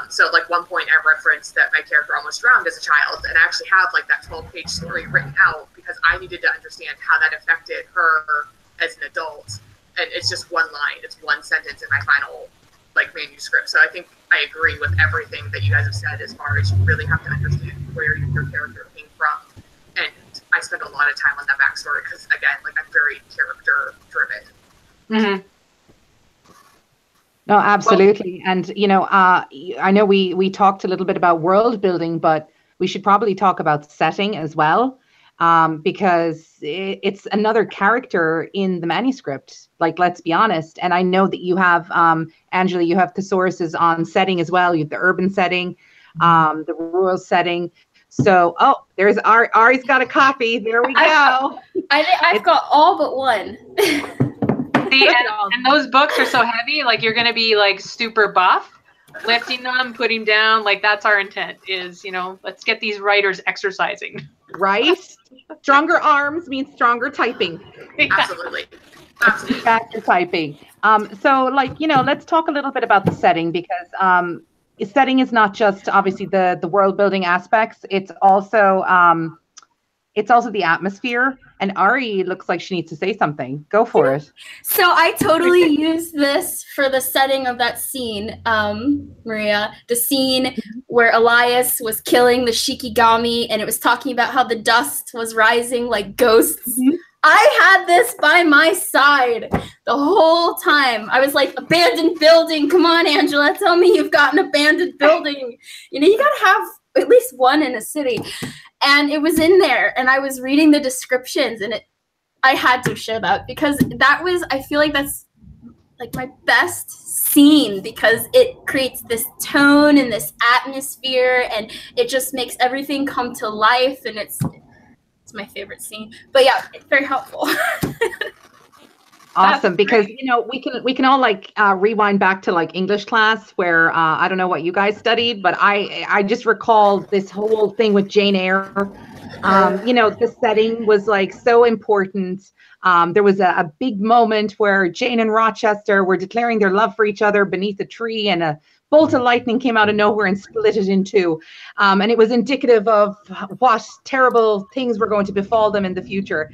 So like one point I referenced that my character almost drowned as a child, and I actually have like that 12-page story written out because I needed to understand how that affected her as an adult. And it's just one line, it's one sentence in my final like manuscript. So I think I agree with everything that you guys have said as far as you really have to understand where your character came from. And I spend a lot of time on that backstory because, again, like, I'm very character driven. No, absolutely. Well, and, you know, I know we talked a little bit about world building, but we should probably talk about setting as well. Because it's another character in the manuscript, like, let's be honest. And I know that you have, Angela, you have thesauruses on setting as well. You have the urban setting, the rural setting. So, oh, there's Ari's got a copy. There we go. I've got all but one. See, and those books are so heavy, like, you're going to be like super buff. lifting them, putting down, like that's our intent is, you know, let's get these writers exercising. Right? Stronger arms means stronger typing. Absolutely. Absolutely. Faster typing. So like, you know, let's talk a little bit about the setting, because setting is not just obviously the world building aspects. It's also the atmosphere. And Ari looks like she needs to say something. Go for it. So I totally used this for the setting of that scene, Maria. The scene where Elias was killing the Shikigami, and it was talking about how the dust was rising like ghosts. Mhm. I had this by my side the whole time. I was like, abandoned building. Come on, Angela, tell me you've got an abandoned building. You know, you got to have at least one in a city. And it was in there, and I was reading the descriptions, and I had to share that because that was, I feel like that's like my best scene, because it creates this tone and this atmosphere, and it just makes everything come to life, and it's my favorite scene. But yeah, it's very helpful. Awesome, because you know we can all like rewind back to like English class where I don't know what you guys studied, but I just recall this whole thing with Jane Eyre. You know, the setting was like so important. There was a big moment where Jane and Rochester were declaring their love for each other beneath a tree, and a bolt of lightning came out of nowhere and split it in two. And it was indicative of what terrible things were going to befall them in the future.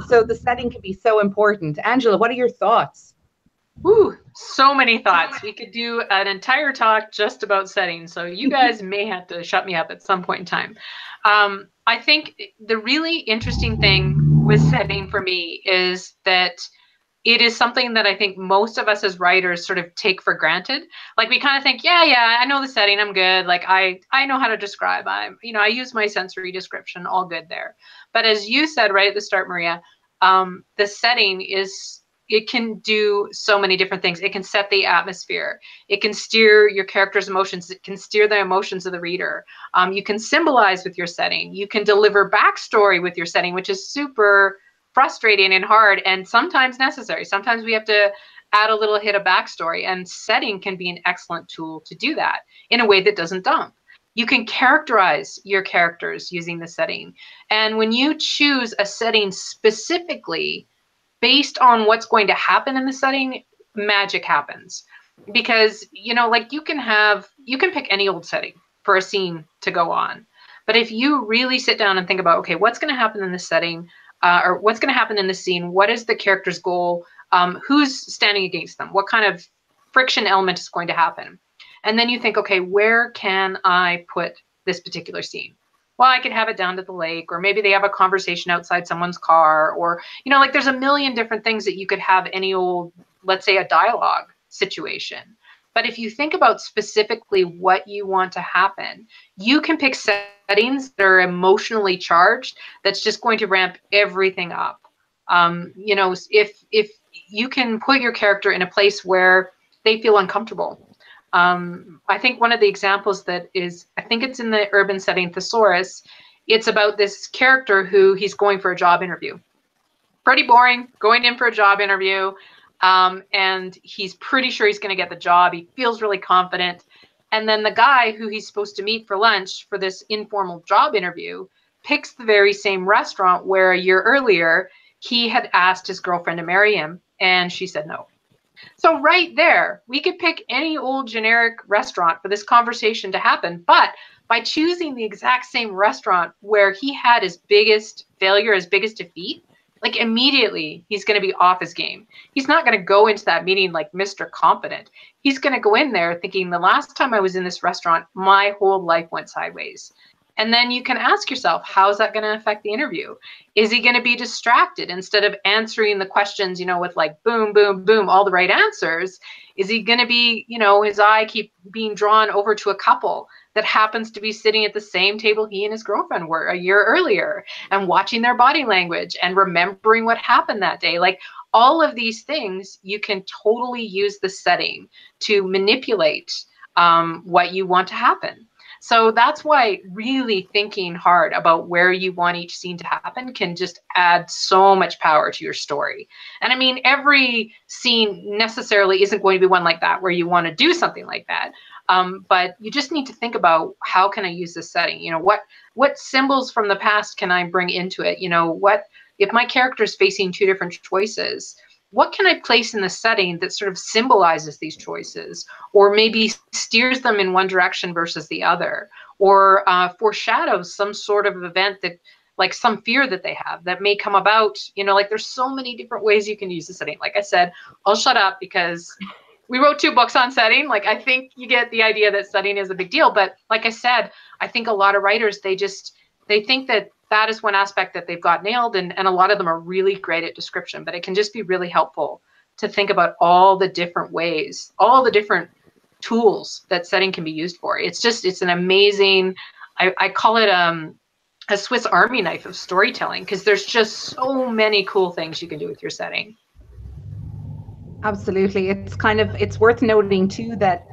So the setting can be so important. Angela, what are your thoughts? Ooh, so many thoughts. We could do an entire talk just about settings. So you guys may have to shut me up at some point in time. I think the really interesting thing with setting for me is that it is something that I think most of us as writers sort of take for granted. Like we kind of think, yeah, I know the setting, I'm good. Like I know how to describe. I use my sensory description, all good there. But as you said right at the start, Maria, the setting it can do so many different things. It can set the atmosphere. It can steer your character's emotions. It can steer the emotions of the reader. You can symbolize with your setting. You can deliver backstory with your setting, which is super frustrating and hard and sometimes necessary. Sometimes we have to add a little hit of backstory, and setting can be an excellent tool to do that in a way that doesn't dump. You can characterize your characters using the setting. And when you choose a setting specifically based on what's going to happen in the setting, magic happens. Because, you know, like you can pick any old setting for a scene to go on. But if you really sit down and think about, okay, what's going to happen in this setting, or what's going to happen in the scene? What is the character's goal? Who's standing against them? What kind of friction element is going to happen? And then you think, okay, where can I put this particular scene? Well, I could have it down to the lake, or maybe they have a conversation outside someone's car, or, you know, like there's a million different things that you could have any old, let's say a dialogue situation. But if you think about specifically what you want to happen, you can pick settings that are emotionally charged that's just going to ramp everything up. You know, if you can put your character in a place where they feel uncomfortable. I think one of the examples that is, I think it's in the urban setting, Thesaurus, it's about this character who he's going for a job interview. Pretty boring, going in for a job interview. And he's pretty sure he's going to get the job. He feels really confident. And then the guy who he's supposed to meet for lunch for this informal job interview picks the very same restaurant where a year earlier he had asked his girlfriend to marry him, and she said no. So right there, we could pick any old generic restaurant for this conversation to happen. But by choosing the exact same restaurant where he had his biggest failure, his biggest defeat, like immediately he's going to be off his game. He's not going to go into that meeting like Mr. Competent. He's going to go in there thinking, the last time I was in this restaurant, my whole life went sideways. And then you can ask yourself, how is that going to affect the interview? Is he going to be distracted instead of answering the questions, you know, with like boom, boom, boom, all the right answers? Is he going to be, you know, his eye keep being drawn over to a couple that happens to be sitting at the same table he and his girlfriend were a year earlier, and watching their body language and remembering what happened that day? Like all of these things, you can totally use the setting to manipulate what you want to happen. So that's why really thinking hard about where you want each scene to happen can just add so much power to your story. And I mean, every scene necessarily isn't going to be one like that where you want to do something like that. But you just need to think about, how can I use this setting? You know, what symbols from the past can I bring into it? You know, what if my character is facing two different choices? What can I place in the setting that sort of symbolizes these choices, or maybe steers them in one direction versus the other, or foreshadows some sort of event that, like some fear that they have that may come about? You know, like there's so many different ways you can use the setting. Like I said, I'll shut up because we wrote 2 books on setting. Like, I think you get the idea that setting is a big deal. But like I said, I think a lot of writers, they think that is one aspect that they've got nailed. And a lot of them are really great at description, but it can just be really helpful to think about all the different ways, all the different tools that setting can be used for. It's an amazing, I call it a Swiss Army knife of storytelling, because there's just so many cool things you can do with your setting. Absolutely. It's worth noting too that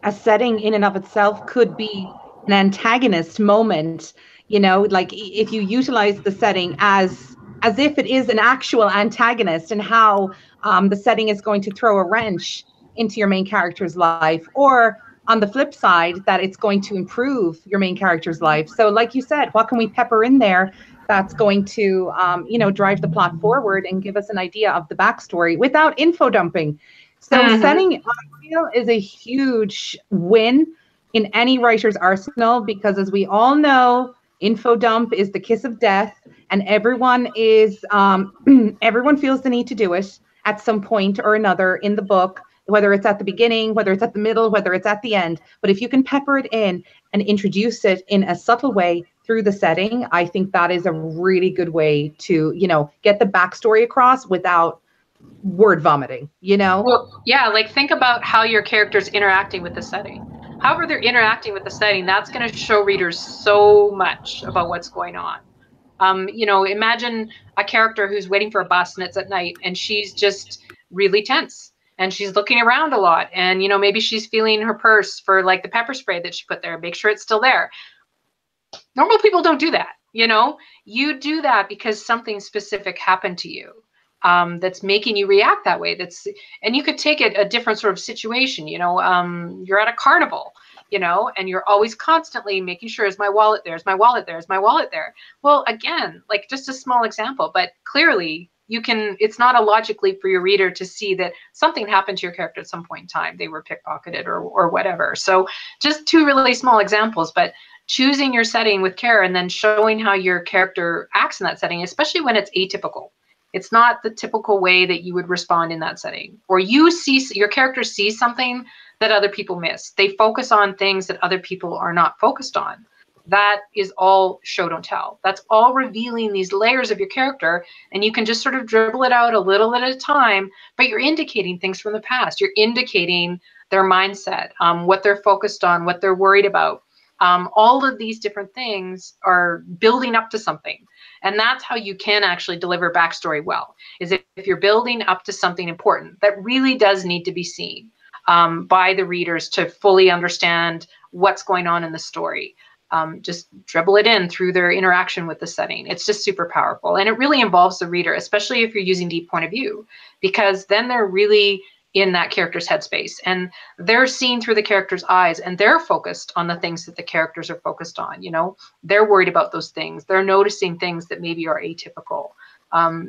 a setting in and of itself could be an antagonist moment, you know, like if you utilize the setting as if it is an actual antagonist, and how the setting is going to throw a wrench into your main character's life, or on the flip side, that it's going to improve your main character's life. So like you said, what can we pepper in there that's going to, you know, drive the plot forward and give us an idea of the backstory without info dumping? So setting, I feel, is a huge win in any writer's arsenal, because as we all know, info dump is the kiss of death, and everyone everyone feels the need to do it at some point or another in the book, whether it's at the beginning, whether it's at the middle, whether it's at the end. But if you can pepper it in and introduce it in a subtle way through the setting, I think that is a really good way to, you know, get the backstory across without word vomiting, you know? Well, yeah, like think about how your character's interacting with the setting. However they're interacting with the setting, that's going to show readers so much about what's going on. You know, imagine a character who's waiting for a bus and it's at night, and she's just really tense, and she's looking around a lot, and, you know, maybe she's feeling her purse for like the pepper spray that she put there, make sure it's still there. Normal people don't do that. You know, you do that because something specific happened to you, that's making you react that way. And you could take it a different sort of situation. You know, you're at a carnival, you know, and you're always constantly making sure, is my wallet there? Is my wallet there? Is my wallet there? Well, again, like just a small example, but clearly it's not a logic leap for your reader to see that something happened to your character at some point in time. They were pickpocketed or whatever. So just 2 really small examples, but choosing your setting with care and then showing how your character acts in that setting, especially when it's atypical. It's not the typical way that you would respond in that setting. Or your character sees something that other people miss. They focus on things that other people are not focused on. That is all show don't tell. That's all revealing these layers of your character, and you can just sort of dribble it out a little at a time, but you're indicating things from the past. You're indicating their mindset, what they're focused on, what they're worried about. All of these different things are building up to something. And that's how you can actually deliver backstory well, is if you're building up to something important that really does need to be seen by the readers to fully understand what's going on in the story. Just dribble it in through their interaction with the setting. It's just super powerful. And it really involves the reader, especially if you're using deep point of view, because then they're really in that character's headspace, and they're seeing through the character's eyes, and they're focused on the things that the characters are focused on. You know, they're worried about those things. They're noticing things that maybe are atypical.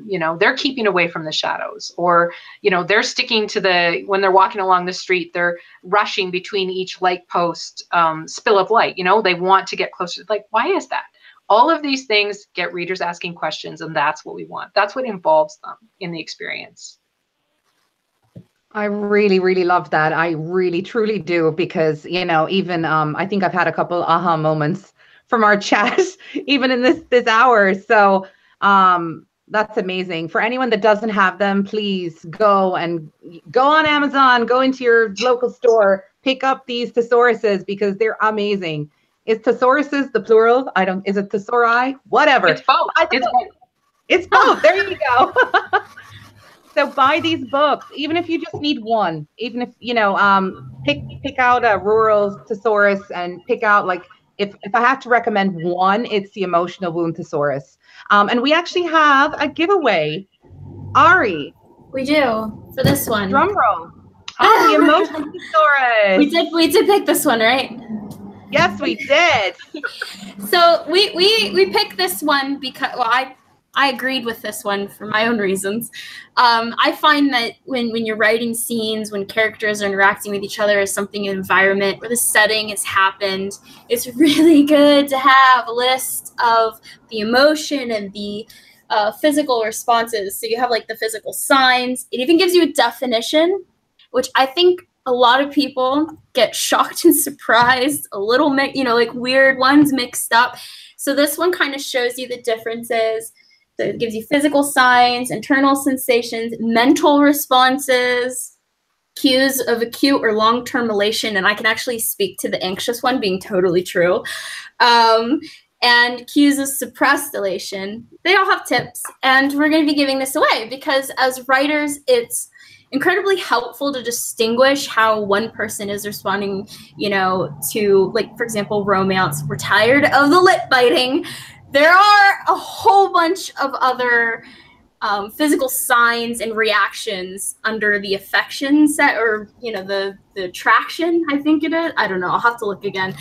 You know, they're keeping away from the shadows, or, you know, they're sticking to when they're walking along the street, they're rushing between each light post, spill of light. You know, they want to get closer. Like, why is that? All of these things get readers asking questions, and that's what we want. That's what involves them in the experience. I really, really love that. I really, truly do, because, you know, even I think I've had a couple aha moments from our chat, even in this hour. So that's amazing. For anyone that doesn't have them, please go on Amazon, go into your local store, pick up these thesauruses, because they're amazing. Is thesauruses the plural? Is it thesauri? Whatever. It's both. It's both. There you go. So buy these books, even if you just need one, even if, you know, pick out a rural thesaurus, and pick out, like, if I have to recommend one, it's the emotional wound thesaurus. And we actually have a giveaway. Ari. We do, for this one. Drum roll. Oh, the emotion thesaurus. We did pick this one, right? Yes, we did. So we picked this one because, well, I agreed with this one for my own reasons. I find that when you're writing scenes, when characters are interacting with each other as something environment where the setting has happened, it's really good to have a list of the emotion and the physical responses. So you have like the physical signs. It even gives you a definition, which I think a lot of people get shocked and surprised, a little, like weird ones mixed up. So this one kind of shows you the differences. So it gives you physical signs, internal sensations, mental responses, cues of acute or long-term elation, and I can actually speak to the anxious one being totally true, and cues of suppressed elation. They all have tips, and we're going to be giving this away because as writers, it's incredibly helpful to distinguish how one person is responding, to, like, for example, romance. We're tired of the lip biting. There are a whole bunch of other physical signs and reactions under the affection set, or the attraction, I think it is. I don't know. I'll have to look again.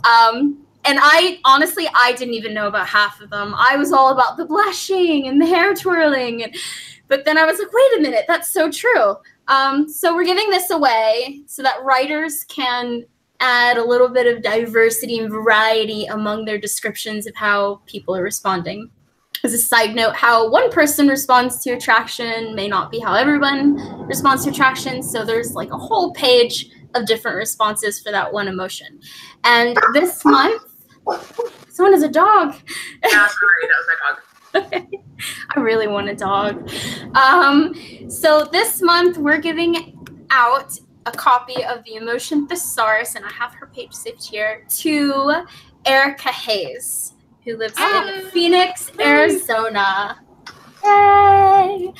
And I didn't even know about half of them. I was all about the blushing and the hair twirling, but then I was like, wait a minute, that's so true. So we're giving this away so that writers can add a little bit of diversity and variety among their descriptions of how people are responding. As a side note, how one person responds to attraction may not be how everyone responds to attraction. So there's like a whole page of different responses for that one emotion. And this month, someone has a dog. Yeah, sorry, that was my dog. I really want a dog. So this month we're giving out a copy of the Emotion Thesaurus, and I have her page saved here, to Erica Hayes, who lives in Phoenix, Arizona. Yay!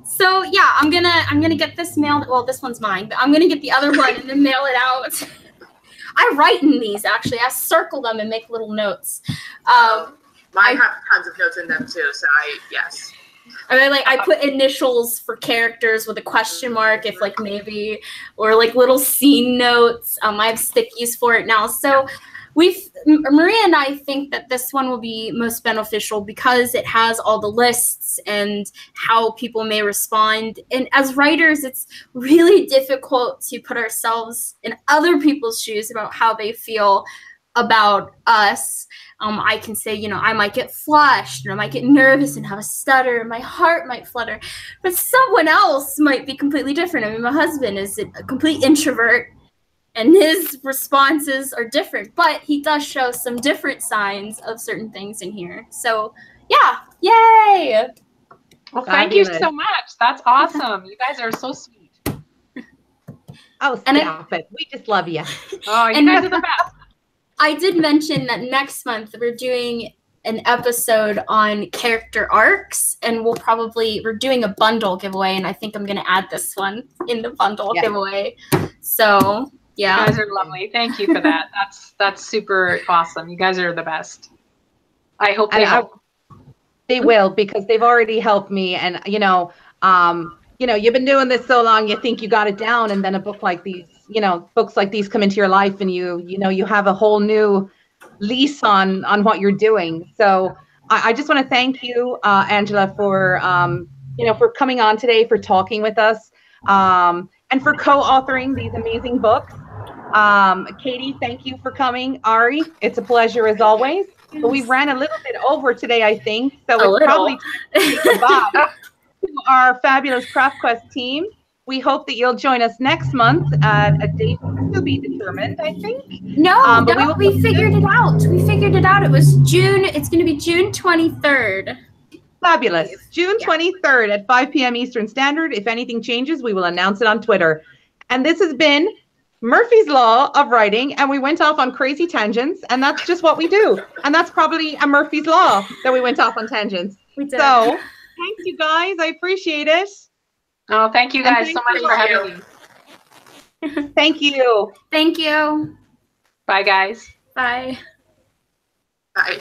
So yeah, I'm gonna get this mailed. Well, this one's mine, but I'm gonna get the other one and then mail it out. I write in these actually. I circle them and make little notes. Mine have tons of notes in them too, so yes. I mean, like, I put initials for characters with a question mark, if like maybe, or like little scene notes. I have stickies for it now. So Maria and I think that this one will be most beneficial because it has all the lists and how people may respond. And as writers, it's really difficult to put ourselves in other people's shoes about how they feel about us. I can say, I might get flushed, and I might get nervous and have a stutter, and my heart might flutter, but someone else might be completely different. I mean, my husband is a complete introvert, and his responses are different, but he does show some different signs of certain things in here. So, yeah, yay! Well, thank you so much. That's awesome. You guys are so sweet. Oh, stop it. We just love you. Oh, you guys are the best. I did mention that next month we're doing an episode on character arcs, and we're doing a bundle giveaway, and I think I'm going to add this one in the bundle giveaway. So, yeah. You guys are lovely. Thank you for that. That's super awesome. You guys are the best. I hope they help. They will, because they've already helped me, and you've been doing this so long, you think you got it down, and then a book like these, books like these come into your life, and you have a whole new lease on what you're doing. So I just want to thank you, Angela, for for coming on today, for talking with us, and for co-authoring these amazing books. Katie, thank you for coming. Ari, it's a pleasure as always. But we ran a little bit over today, I think, so it's probably time to say goodbye to our fabulous Craft Quest team. We hope that you'll join us next month at a date to be determined, I think. No, we figured it out. We figured it out. It was June. It's going to be June 23rd. Fabulous. June 23rd at 5 p.m. Eastern Standard. If anything changes, we will announce it on Twitter. And this has been Murphy's Law of Writing, and we went off on crazy tangents, and that's just what we do. And that's probably a Murphy's Law that we went off on tangents. We did. So, thanks, you guys. I appreciate it. Oh, thank you guys so much for having me. Thank you. Thank you. Bye, guys. Bye. Bye.